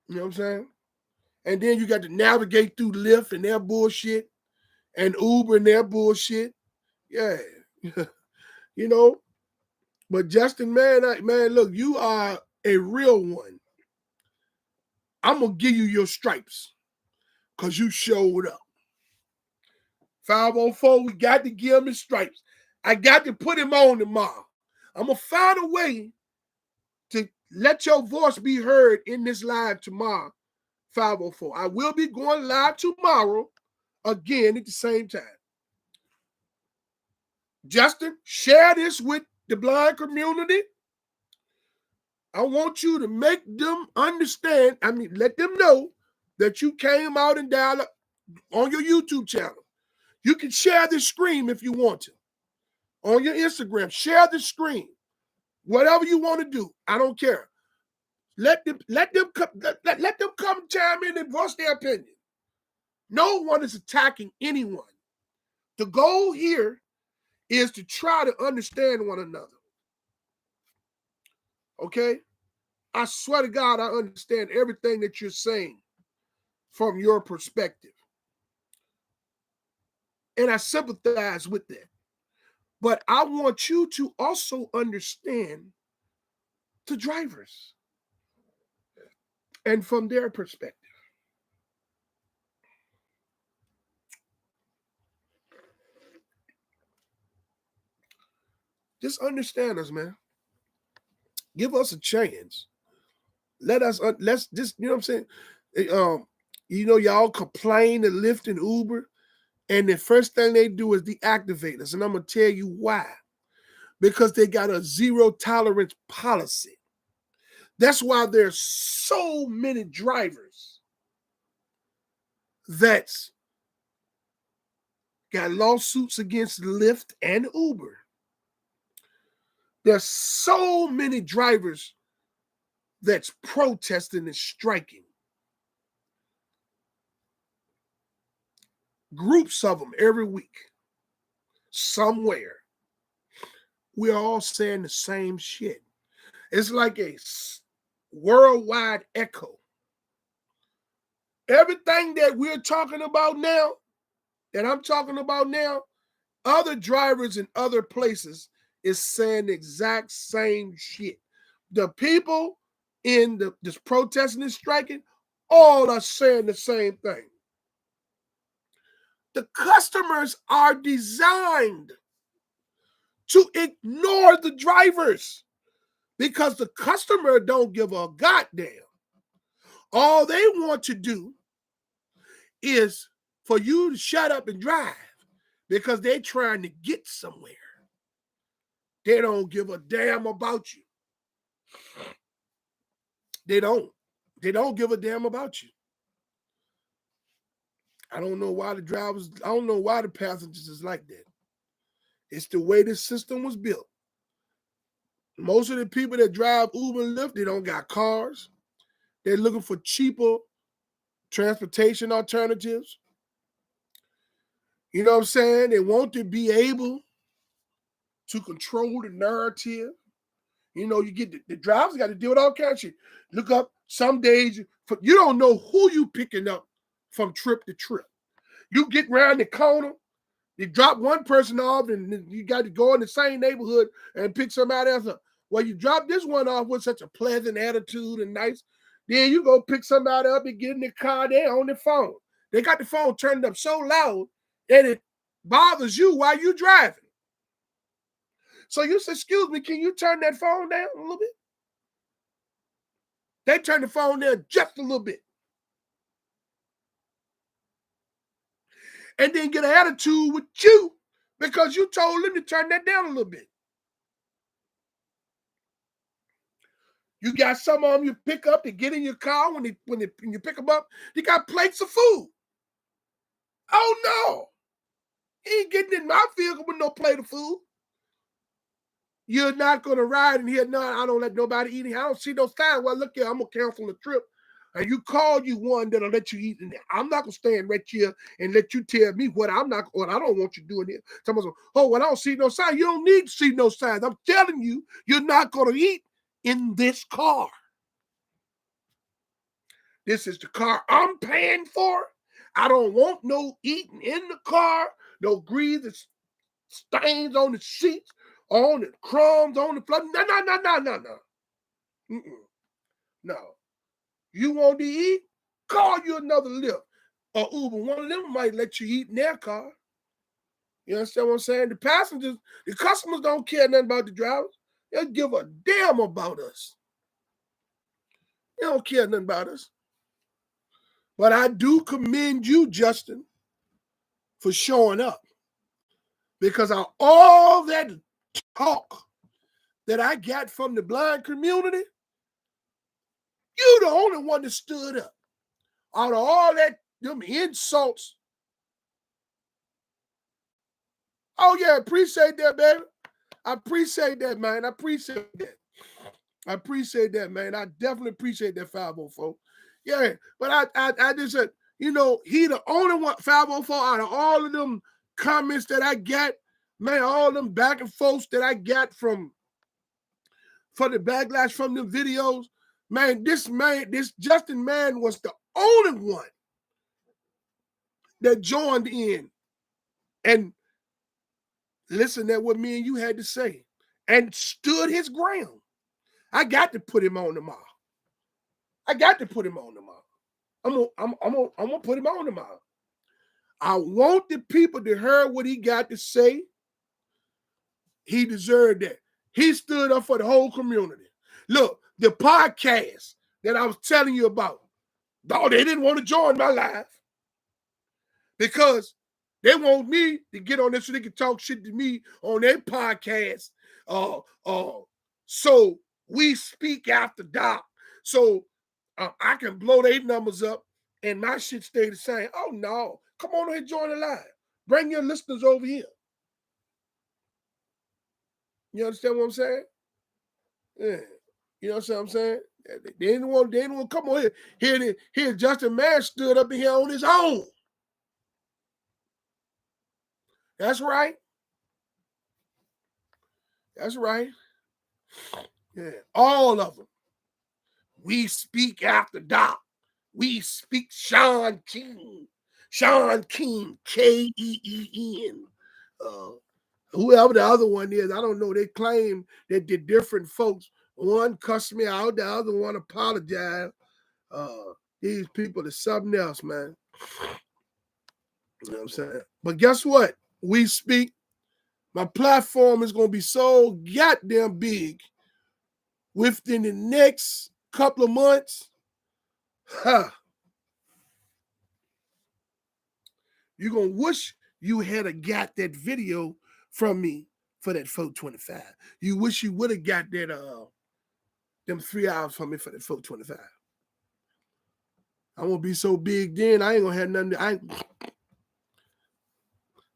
You know what I'm saying? And then you got to navigate through Lyft and their bullshit and Uber and their bullshit. Yeah. You know, but Justin, man, look, you are a real one. I'm going to give you your stripes because you showed up. 504, we got to give him his stripes. I got to put him on tomorrow. I'm going to find a way to let your voice be heard in this live tomorrow, 504. I will be going live tomorrow again at the same time. Justin, share this with the blind community. I want you to make them understand, let them know that you came out and dialed up on your YouTube channel. You can share this screen if you want to. On your Instagram, share the screen. Whatever you want to do, I don't care. Let them come chime in and voice their opinion. No one is attacking anyone. The goal here is to try to understand one another. Okay? I swear to God, I understand everything that you're saying from your perspective. And I sympathize with that. But I want you to also understand the drivers and from their perspective. Just understand us, man. Give us a chance. Let's just, you know what I'm saying? Y'all complain to Lyft and Uber, and the first thing they do is deactivate us. And I'm going to tell you why. Because they got a zero tolerance policy. That's why there's so many drivers that's got lawsuits against Lyft and Uber. There's so many drivers that's protesting and striking. Groups of them every week, somewhere. We're all saying the same shit. It's like a worldwide echo. Everything that we're talking about now, that I'm talking about now, other drivers in other places is saying the exact same shit. The people in this protesting and striking, all are saying the same thing. The customers are designed to ignore the drivers because the customer don't give a goddamn. All they want to do is for you to shut up and drive because they're trying to get somewhere. They don't give a damn about you. They don't. They don't give a damn about you. I don't know why the passengers is like that. It's the way this system was built. Most of the people that drive Uber and Lyft, they don't got cars. They're looking for cheaper transportation alternatives. You know what I'm saying? They want to be able to control the narrative. You know, you get the drivers got to deal with all kinds of shit. Look up some days, you don't know who you picking up from trip to trip. You get around the corner, you drop one person off, and you got to go in the same neighborhood and pick somebody else up. Well, you drop this one off with such a pleasant attitude and nice. Then you go pick somebody up and get in the car, they're on the phone. They got the phone turned up so loud that it bothers you while you're driving. So you say, excuse me, can you turn that phone down a little bit? They turn the phone down just a little bit. And then get an attitude with you because you told them to turn that down a little bit. You got some of them you pick up to get in your car when you pick them up, they got plates of food. Oh no. He ain't getting in my vehicle with no plate of food. You're not going to ride in here. No, I don't let nobody eat in here. I don't see no sign. Well, look here, I'm going to cancel the trip. And you call you one that'll let you eat in there. I'm not going to stand right here and let you tell me what I don't want you doing here. Someone's like, oh, well, I don't see no sign. You don't need to see no signs. I'm telling you, you're not going to eat in this car. This is the car I'm paying for. I don't want no eating in the car, no greasy stains on the seats, on the crumbs, on the floor. No. No. You want to eat? Call you another Lyft or Uber. One of them might let you eat in their car. You understand what I'm saying? The passengers, the customers don't care nothing about the drivers. They give a damn about us. They don't care nothing about us. But I do commend you, Justin, for showing up. Because of all that talk that I got from the blind community, you the only one that stood up. Out of all that, them insults. Oh yeah, appreciate that, baby. I appreciate that, man. I appreciate that, man. I definitely appreciate that 504. Yeah, but I just said, you know, he the only one, 504, out of all of them comments that I got Man, all them back and forths that I got for the backlash from them videos, man, this Justin man was the only one that joined in and listened at what me and you had to say and stood his ground. I got to put him on tomorrow. I'm gonna put him on tomorrow. I want the people to hear what he got to say. He deserved that. He stood up for the whole community. Look, the podcast that I was telling you about, dog, they didn't want to join my live because they want me to get on there so they can talk shit to me on their podcast. So we speak after dark. So I can blow their numbers up and my shit stay the same. Oh no. Come on and join the live. Bring your listeners over here. You understand what I'm saying? Yeah. You know what I'm saying? They didn't want to come on here. Here Justin Mann stood up here on his own. That's right. That's right. Yeah. All of them. We speak after dark. We speak Sean King. Sean King, K-E-E-N. Whoever the other one is, I don't know. They claim that they're different folks. One cussed me out, the other one apologized. These people are something else, man. You know what I'm saying? But guess what? We speak. My platform is going to be so goddamn big within the next couple of months. You're going to wish you had got that video from me for that 425. You wish you would have got that them 3 hours from me for that 425. I'm gonna be so big then I ain't gonna have nothing.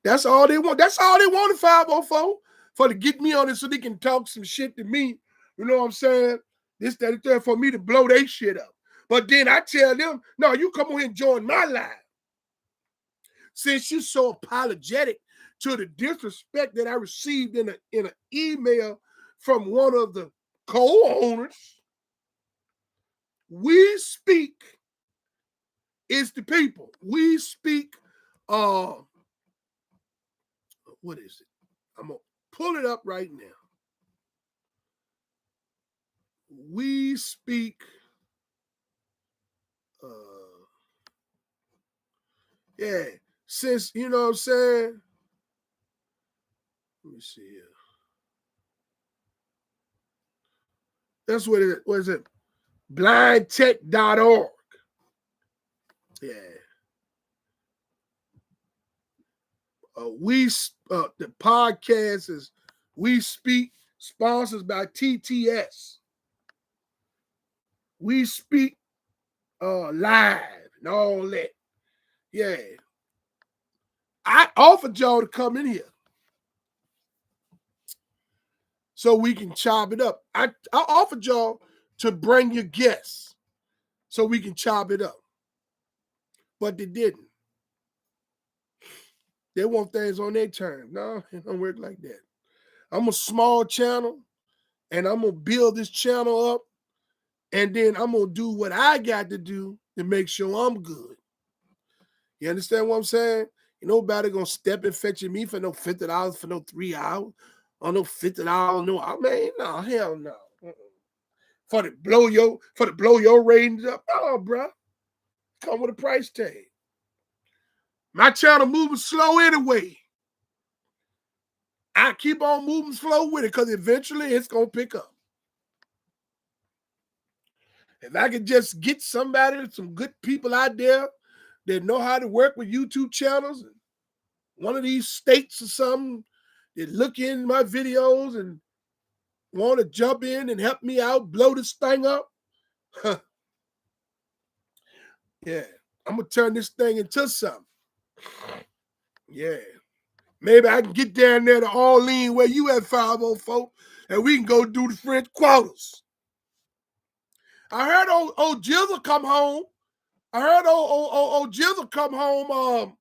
That's all they want. That's all they wanted 504 for to get me on it so they can talk some shit to me. You know what I'm saying? This, that, and that for me to blow their shit up. But then I tell them, no, you come on here and join my live. Since you're so apologetic to the disrespect that I received in an email from one of the co-owners, we speak is the people. We speak, what is it? I'm going to pull it up right now. We speak, yeah, since, you know what I'm saying? Let me see here. That's what it is. What is it? blindtech.org. Yeah. The podcast is We Speak, sponsored by TTS. We Speak live and all that. Yeah. I offered y'all to come in here so we can chop it up. I offered y'all to bring your guests so we can chop it up. But they didn't. They want things on their terms. No, it don't work like that. I'm a small channel, and I'm going to build this channel up, and then I'm going to do what I got to do to make sure I'm good. You understand what I'm saying? Nobody going to step and fetch me for no $50 for no 3 hours or no $50. No, I mean, no, hell no. For to blow your ratings up. Oh, bro. Come with a price tag. My channel moving slow anyway. I keep on moving slow with it because eventually it's going to pick up. If I could just get somebody, some good people out there that know how to work with YouTube channels, one of these states or something, that look in my videos and want to jump in and help me out, blow this thing up. Yeah, I'm going to turn this thing into something. Yeah. Maybe I can get down there to Orleans where you at 504 and we can go do the French quarters. I heard old Jizzle come home. I heard old Jizzle come home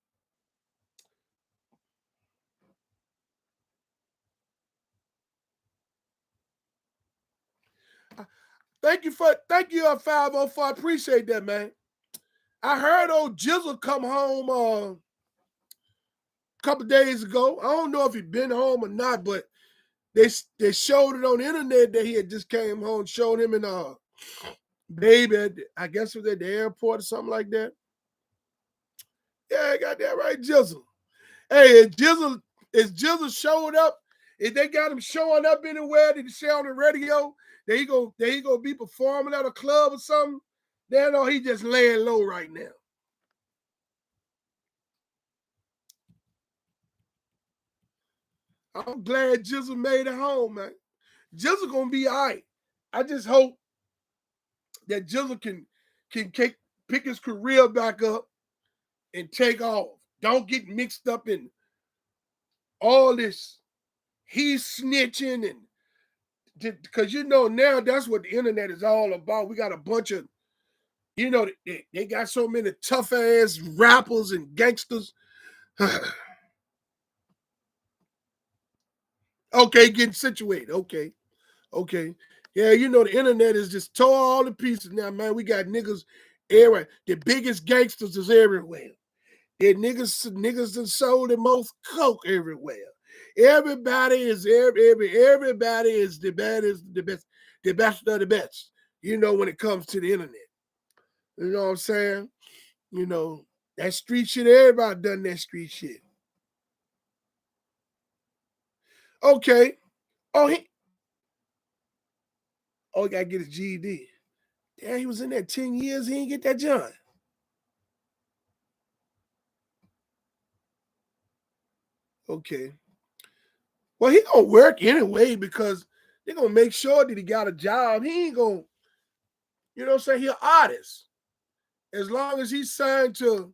Thank you, 504. I appreciate that, man. I heard old Jizzle come home a couple days ago. I don't know if he been home or not, but they showed it on the internet that he had just came home, showed him in baby, I guess it was at the airport or something like that. Yeah, I got that right, Jizzle. Hey, is Jizzle showing up? If they got him showing up anywhere that he say on the radio, that he gonna be performing at a club or something, then he just laying low right now. I'm glad Jizzle made it home, man. Jizzle gonna be all right. I just hope that Jizzle can pick his career back up and take off. Don't get mixed up in all this. He's snitching and because now that's what the internet is all about. We got a bunch of they got so many tough ass rappers and gangsters. Okay, getting situated. Okay. Yeah, the internet is just tore all the pieces now, man. We got niggas everywhere. The biggest gangsters is everywhere. The niggas that sold the most coke everywhere. Everybody is everybody is the best, the best of the best. When it comes to the internet. You know what I'm saying? That street shit, everybody done that street shit. Okay. He gotta get his GED. Damn, he was in there 10 years, he didn't get that job. Okay. Well, he gonna work anyway because they're gonna make sure that he got a job. He ain't gonna, you know what I'm saying? He an artist. As long as he's signed to,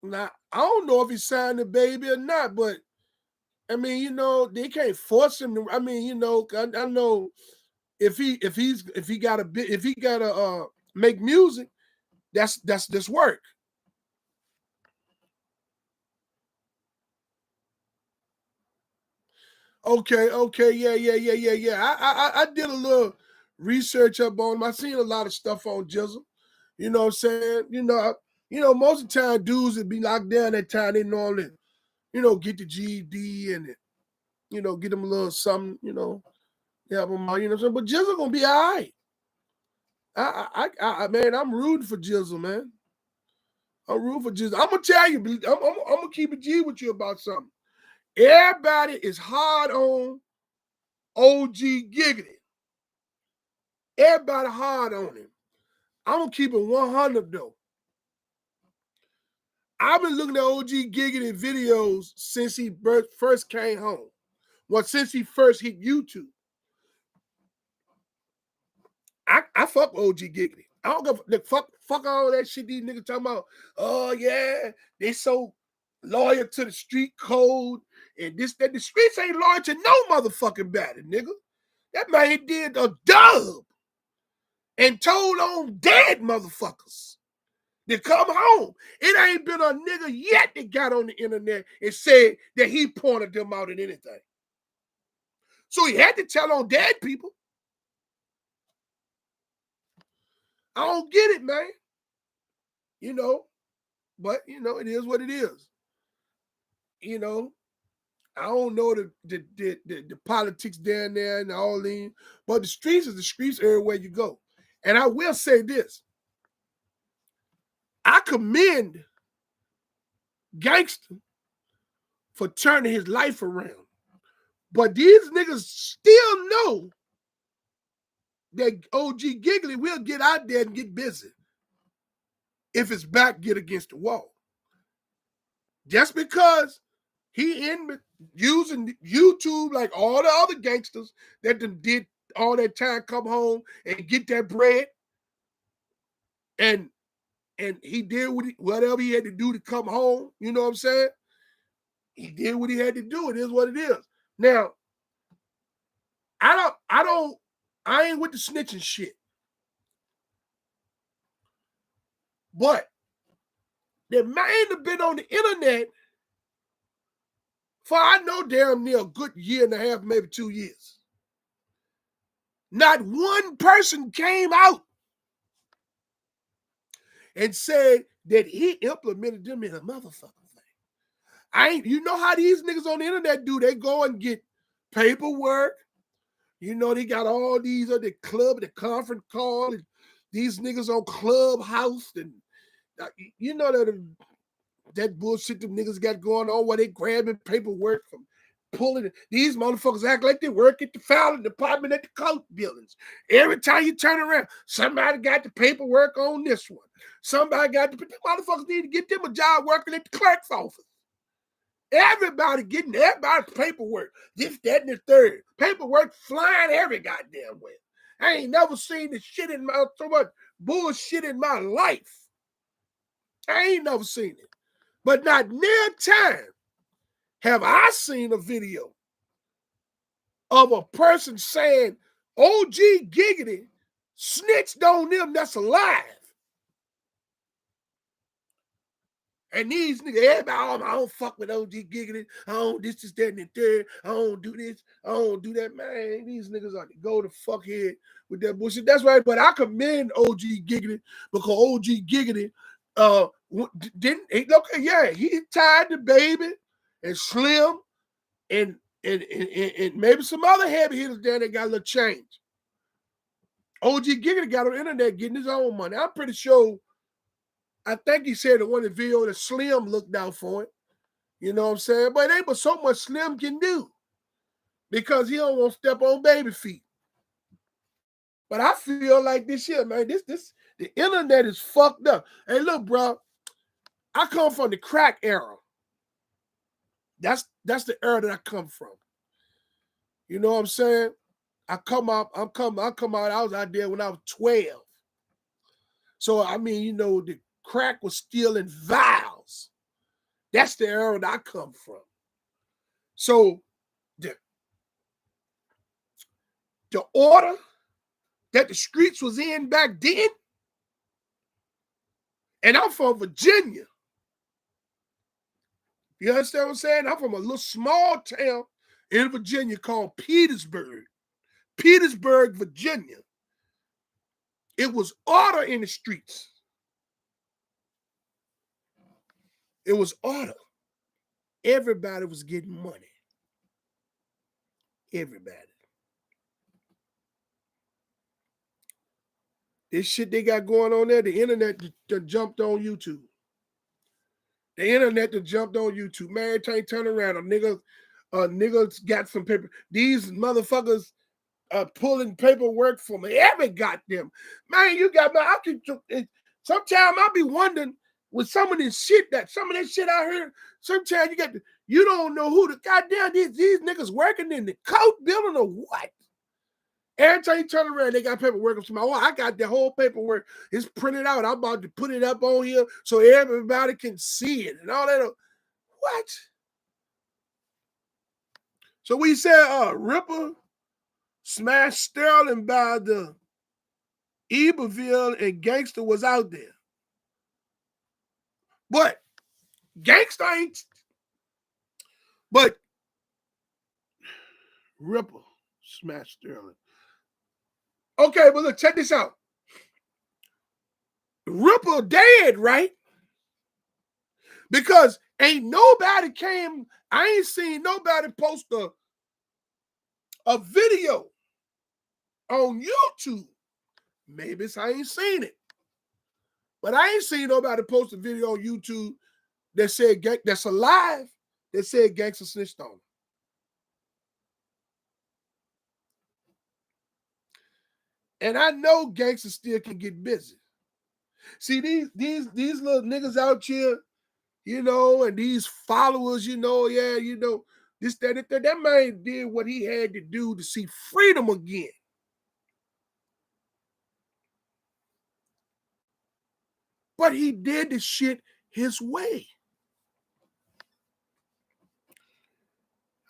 now, I don't know if he's signed to Baby or not, but I mean, they can't force him to. I mean, I know if he gotta make music, that's this work. Okay, yeah. I did a little research up on him. I seen a lot of stuff on Jizzle. You know what I'm saying? Most of the time dudes that be locked down that time, they normally, get the GED and get them a little something, help them out, you know what I'm saying? But Jizzle gonna be all right. Man, I'm rooting for Jizzle, man. I'm rooting for Jizzle. I'm gonna tell you, I'm gonna keep a G with you about something. Everybody is hard on OG Giggity. Everybody hard on him. I'm gonna keep it 100 though. I've been looking at OG Giggity videos since he first came home. Well, since he first hit YouTube. I fuck with OG Giggity. I don't give a fuck all that shit these niggas talking about. Oh yeah, they so loyal to the street code and this, that. The streets ain't loyal to no motherfucking body, nigga. That man did a dub and told on dead motherfuckers to come home. It ain't been a nigga yet that got on the internet and said that he pointed them out in anything. So he had to tell on dead people. I don't get it, man. But it is what it is. I don't know the politics down there and all that, but the streets is the streets everywhere you go. And I will say this. I commend Gangster for turning his life around. But these niggas still know that OG Giggly will get out there and get busy if his back get against the wall. Just because he in using YouTube like all the other gangsters that did all that time come home and get that bread, and he did whatever he had to do to come home. You know what I'm saying? He did what he had to do. It is what it is. Now, I ain't with the snitching shit. But the man have been on the internet for I know damn near a good year and a half, maybe 2 years. Not one person came out and said that he implemented them in a motherfucker thing. You know how these niggas on the internet do? They go and get paperwork. You know, they got all these the club, the conference call, and these niggas on Clubhouse, and you know that bullshit them niggas got going on where they grabbing paperwork from pulling it. These motherfuckers act like they work at the filing department at the court buildings. Every time you turn around, somebody got the paperwork on this one. Somebody got the motherfuckers need to get them a job working at the clerk's office. Everybody getting everybody's paperwork. This, that, and the third. Paperwork flying every goddamn way. I ain't never seen this shit in my so much bullshit in my life. I ain't never seen it. But not near time have I seen a video of a person saying OG Giggity snitched on them that's alive. And these niggas, everybody, I don't fuck with OG Giggity. I don't this, that, and the third. I don't do this. I don't do that. Man, these niggas ought to go to fuck head with that bullshit. That's right. But I commend OG Giggity because OG Giggity didn't, okay, yeah, he tied the baby and Slim and maybe some other heavy hitters there that got a little change. OG Giggity got on the internet getting his own money. I'm pretty sure, I think he said in one of the videos that Slim looked out for it. You know what I'm saying? But it ain't but so much Slim can do because he don't want to step on baby feet. But I feel like this year, man, the internet is fucked up. Hey, look, bro, I come from the crack era. That's the era that I come from. You know what I'm saying? I come out, I was out there when I was 12. So, I mean, you know, the crack was still in vials. That's the era that I come from. So, the order that the streets was in back then, and I'm from Virginia. You understand what I'm saying? I'm from a little small town in Virginia called Petersburg, Virginia. It was order in the streets. It was order. Everybody was getting money. Everybody. This shit they got going on there, the internet jumped on YouTube. The internet that jumped on YouTube. Man, turn around. A nigga got some paper. These motherfuckers pulling paperwork from every goddamn. Man, you got sometimes I be wondering with some of this shit I heard, sometimes you don't know who the goddamn these niggas working in the coat building or what. Every time you turn around, they got paperwork up to my wall. I got the whole paperwork. It's printed out. I'm about to put it up on here so everybody can see it and all that. What? So we said Ripper smashed Sterling by the Iberville and Gangster was out there. But Gangster ain't. But Ripper smashed Sterling. Okay, but look, check this out. Ripper dead, right? Because ain't nobody came, I ain't seen nobody post a video on YouTube. Maybe I ain't seen it. But I ain't seen nobody post a video on YouTube that said that's alive that said Gangster snitched on him. And I know gangsters still can get busy. See, these little niggas out here, you know, and these followers, you know, yeah, you know, this, that, that man did what he had to do to see freedom again. But he did the shit his way.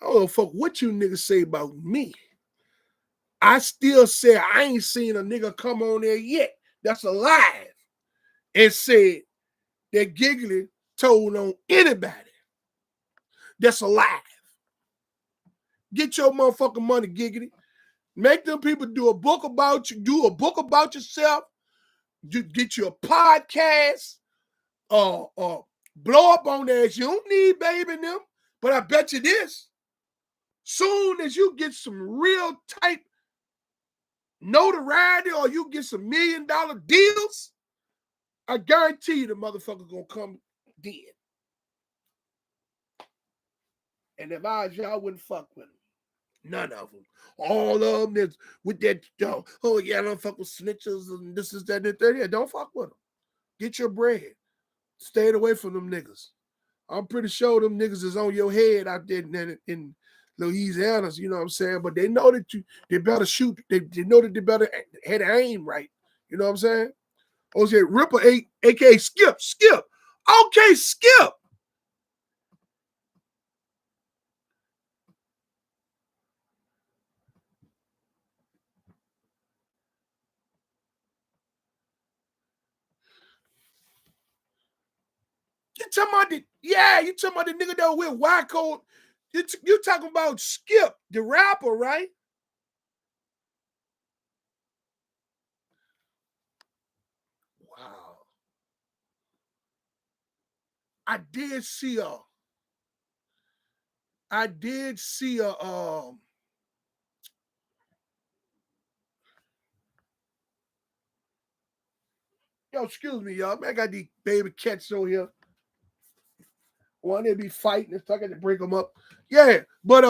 I don't know, fuck what you niggas say about me. I still say I ain't seen a nigga come on there yet that's alive and said that Giggly told on anybody that's alive. Get your motherfucking money, Giggity. Make them people do a book about you, do a book about yourself, get you a podcast, blow up on there. You don't need baby in them. But I bet you this. Soon as you get some real type notoriety or you get some $1 million deals, I guarantee you the motherfucker gonna come dead. And if I was y'all, wouldn't fuck with them. None of them. All of them with that, oh yeah, I don't fuck with snitches and this is that and that. Yeah, don't fuck with them. Get your bread. Stay away from them niggas. I'm pretty sure them niggas is on your head out there in Louisiana, you know what I'm saying? But they know that they better shoot. They know that they better had aim right. You know what I'm saying? Oh, say Ripper 8, aka Skip. Okay, Skip. You talking about you talking about the nigga that with Y code. You talking about Skip, the rapper, right? Wow. I did see a yo, excuse me, y'all. Man, I got these baby cats on here. One they be fighting, so I got to break them up. Yeah, but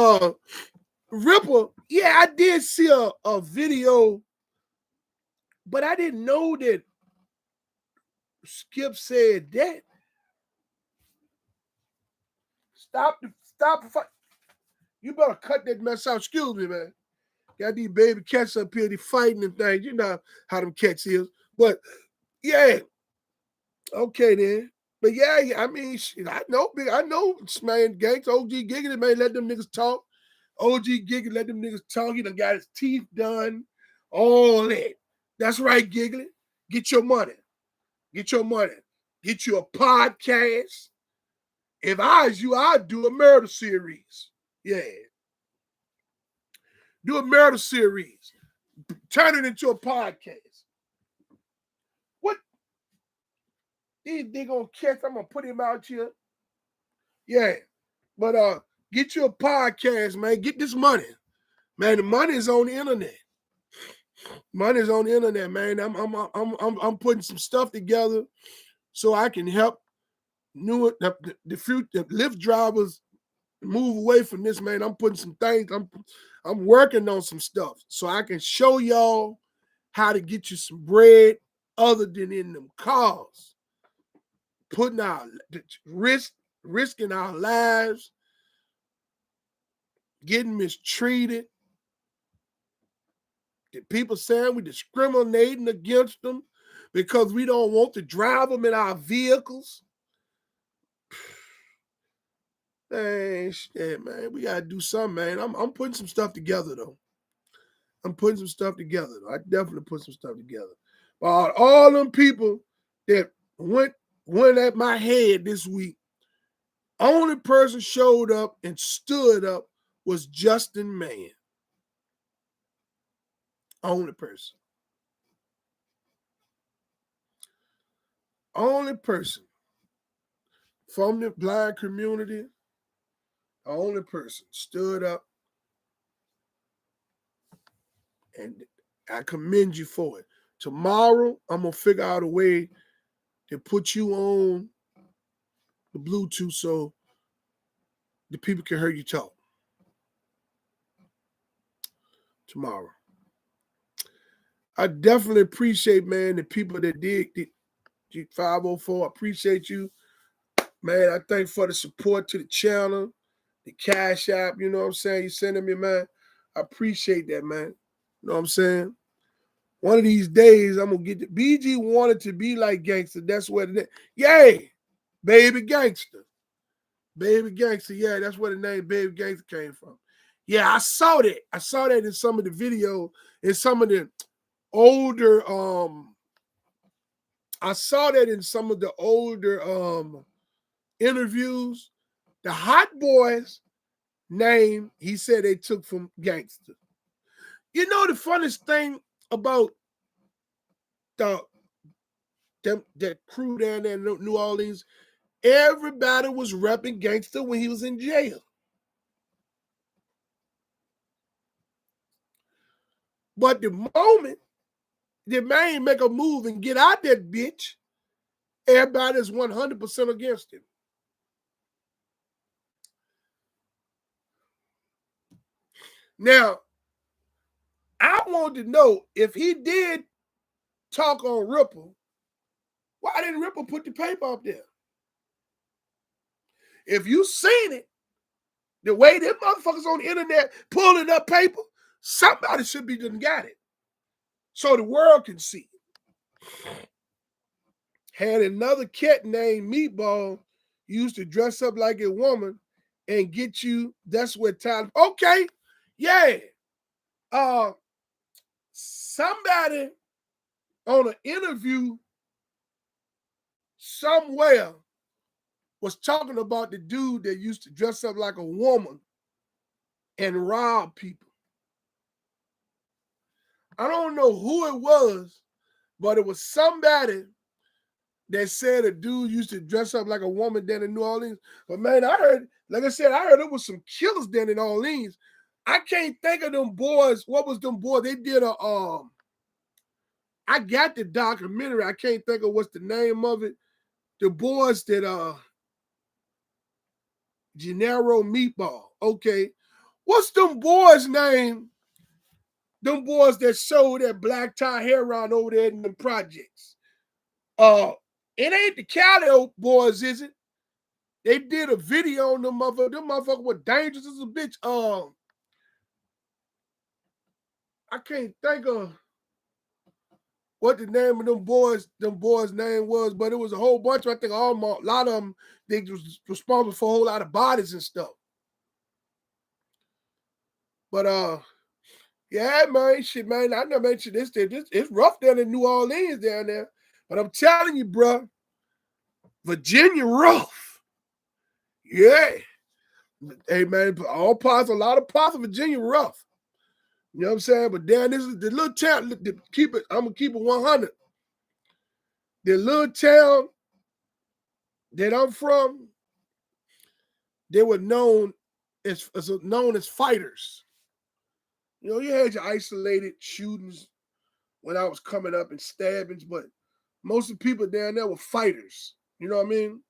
Ripper, yeah, I did see a video, but I didn't know that Skip said that. Stop the fight. You better cut that mess out. Excuse me, man. Got these baby cats up here, they fighting and things. You know how them cats is. But yeah, okay then. But yeah, I mean, I know, man, gangs, OG Giggity, man, let them niggas talk. OG Giggity, let them niggas talk. He done got his teeth done, all that. That's right, Giggly. Get your money. Get your money. Get you a podcast. If I was you, I'd do a murder series. Yeah. Do a murder series. Turn it into a podcast. What? They gonna catch. I'm gonna put him out here. Yeah. But get you a podcast, man. Get this money. Man, the money is on the internet. Money's on the internet, man. I'm putting some stuff together so I can help the future Lyft drivers move away from this, man. I'm putting some things. I'm working on some stuff so I can show y'all how to get you some bread other than in them cars. Putting our risking our lives, getting mistreated. The people saying we discriminating against them because we don't want to drive them in our vehicles. Man, shit, man, we gotta do something, man. I'm putting some stuff together though. I'm putting some stuff together. I definitely put some stuff together. But all them people that went at my head this week, only person showed up and stood up was Justin Mann. Only person. Only person from the blind community, only person stood up, and I commend you for it. Tomorrow, I'm going to figure out a way to put you on the Bluetooth so the people can hear you talk. Tomorrow. I definitely appreciate, man, the people that did the 504. I appreciate you. Man, I thank for the support to the channel, the Cash App, you know what I'm saying? You sending me, man. I appreciate that, man. You know what I'm saying? One of these days, I'm going to get the BG wanted to be like gangster. That's what it is. Yay! Baby Gangster. Baby Gangster. Yeah, that's where the name Baby Gangster came from. Yeah, I saw that. I saw that in some of the video, in some of the older, I saw that in some of the older interviews. The Hot Boys name, he said they took from Gangster. You know the funniest thing about that crew down there in New Orleans? Everybody was repping gangster when he was in jail. But the moment the man make a move and get out that bitch, everybody's 100% against him. Now, I want to know if he did talk on Ripple, why didn't Ripple put the paper up there? If you seen it, the way them motherfuckers on the internet pulling up paper, somebody should be done got it. So the world can see. Had another cat named Meatball used to dress up like a woman and get you, that's what time. Okay, yeah. Somebody on an interview somewhere was talking about the dude that used to dress up like a woman and rob people. I don't know who it was, but it was somebody that said a dude used to dress up like a woman down in New Orleans. But man, I heard, like I said, I heard it was some killers down in New Orleans. I can't think of them boys. What was them boys? They did I got the documentary. I can't think of what's the name of it. The boys that Gennaro Meatball. Okay. What's them boys' name? Them boys that showed that black tie hair around over there in the projects. It ain't the Cali boys, is it? They did a video on them motherfuckers. Them motherfuckers were dangerous as a bitch. I can't think of what the name of them boys' name was, but it was a whole bunch. I think a lot of them, they was responsible for a whole lot of bodies and stuff. But yeah, man, shit, man. I never mentioned this. It's rough down in New Orleans down there. But I'm telling you, bro, Virginia rough. Yeah. Hey, man, a lot of parts of Virginia rough. You know what I'm saying? But Dan, this is the little town. I'm gonna keep it 100. The little town that I'm from, they were known as fighters. You know, you had your isolated shootings when I was coming up and stabbings, but most of the people down there were fighters. You know what I mean?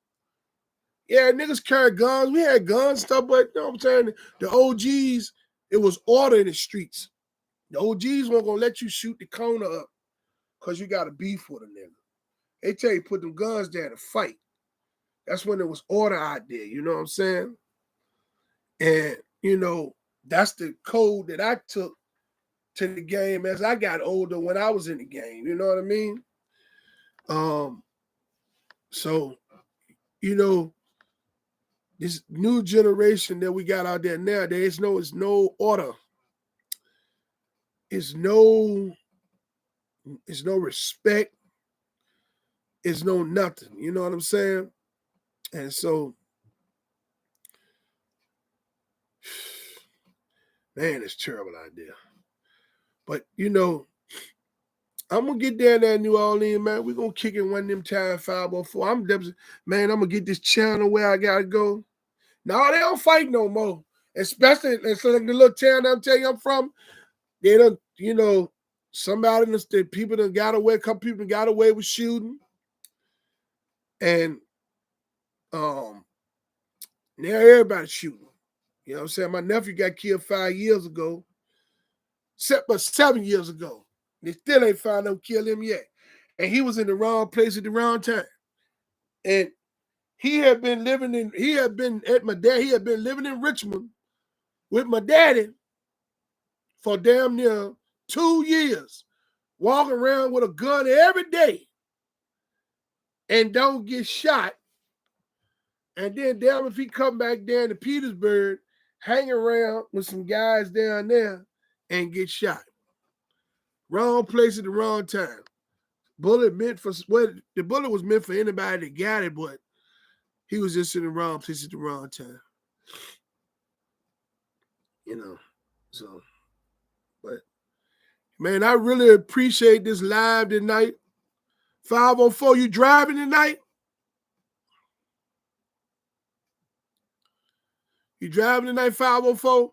Yeah, niggas carried guns. We had guns stuff, but you know what I'm saying? The OGs, it was order in the streets. The OGs weren't gonna let you shoot the corner up because you got a beef with a nigga. They tell you put them guns down and fight. That's when there was order out there, you know what I'm saying? And, you know, that's the code that I took to the game as I got older when I was in the game, you know what I mean? So, you know, this new generation that we got out there now, it's no order. It's no respect. It's no nothing. You know what I'm saying? And so, man, it's a terrible idea. But you know, I'm gonna get down there in New Orleans, man. We're gonna kick it one of them time 504. I'm gonna get this channel where I gotta go. No, they don't fight no more. Especially in the little town I'm telling you I'm from. They don't, you know, somebody in the state, people that got away, a couple people got away with shooting. And now everybody's shooting. You know what I'm saying? My nephew got killed 5 years ago. 7 years ago. They still ain't found no kill him yet. And he was in the wrong place at the wrong time. And he had been living in Richmond with my daddy for damn near 2 years, walking around with a gun every day and don't get shot. And then damn if he come back down to Petersburg, hang around with some guys down there and get shot. Wrong place at the wrong time. The bullet was meant for anybody that got it, but he was just in the wrong place at the wrong time. You know, so, but Man, I really appreciate this live tonight. 504, you driving tonight? You driving tonight, 504?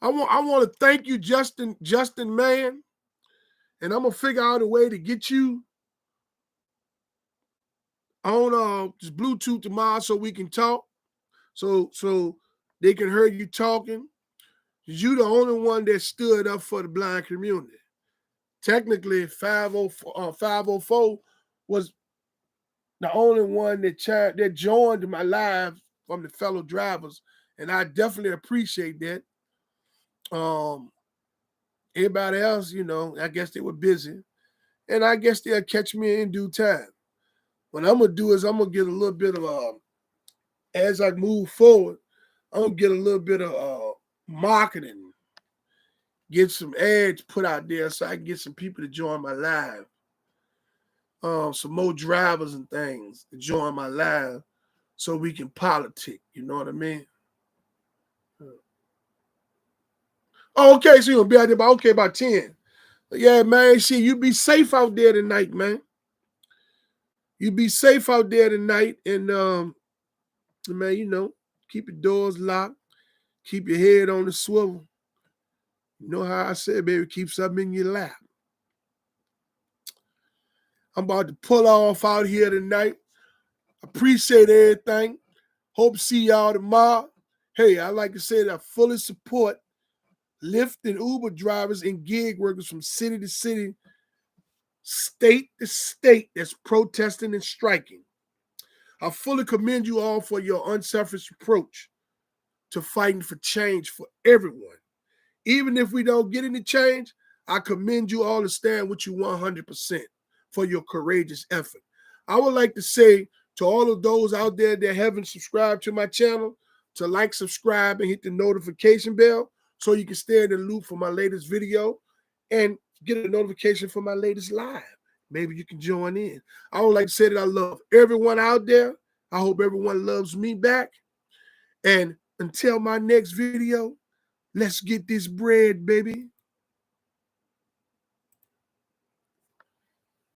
I want to thank you, Justin, man. And I'm gonna figure out a way to get you on just Bluetooth tomorrow so we can talk. So they can hear you talking. You the only one that stood up for the blind community. Technically, 504 was the only one that joined my live from the fellow drivers, and I definitely appreciate that. Everybody else, I guess they were busy, and I guess they'll catch me in due time. What I'm gonna do is I'm gonna get a little bit of as I move forward, I'm gonna get a little bit of marketing, get some ads put out there so I can get some people to join my live. Some more drivers and things to join my live so we can politic. You know what I mean? Oh, okay, so you'll be out there about 10. Yeah, man. See, you be safe out there tonight, man. You be safe out there tonight, and man, keep your doors locked, keep your head on the swivel. You know how I said, baby, keep something in your lap. I'm about to pull off out here tonight. Appreciate everything. Hope to see y'all tomorrow. Hey, I like to say that I fully support Lyft and Uber drivers and gig workers from city to city, state to state that's protesting and striking. I fully commend you all for your unselfish approach to fighting for change for everyone. Even if we don't get any change, I commend you all to stand with you 100% for your courageous effort. I would like to say to all of those out there that haven't subscribed to my channel, to like, subscribe, and hit the notification bell so you can stay in the loop for my latest video and get a notification for my latest live. Maybe you can join in. I would like to say that I love everyone out there. I hope everyone loves me back. And until my next video, let's get this bread, baby.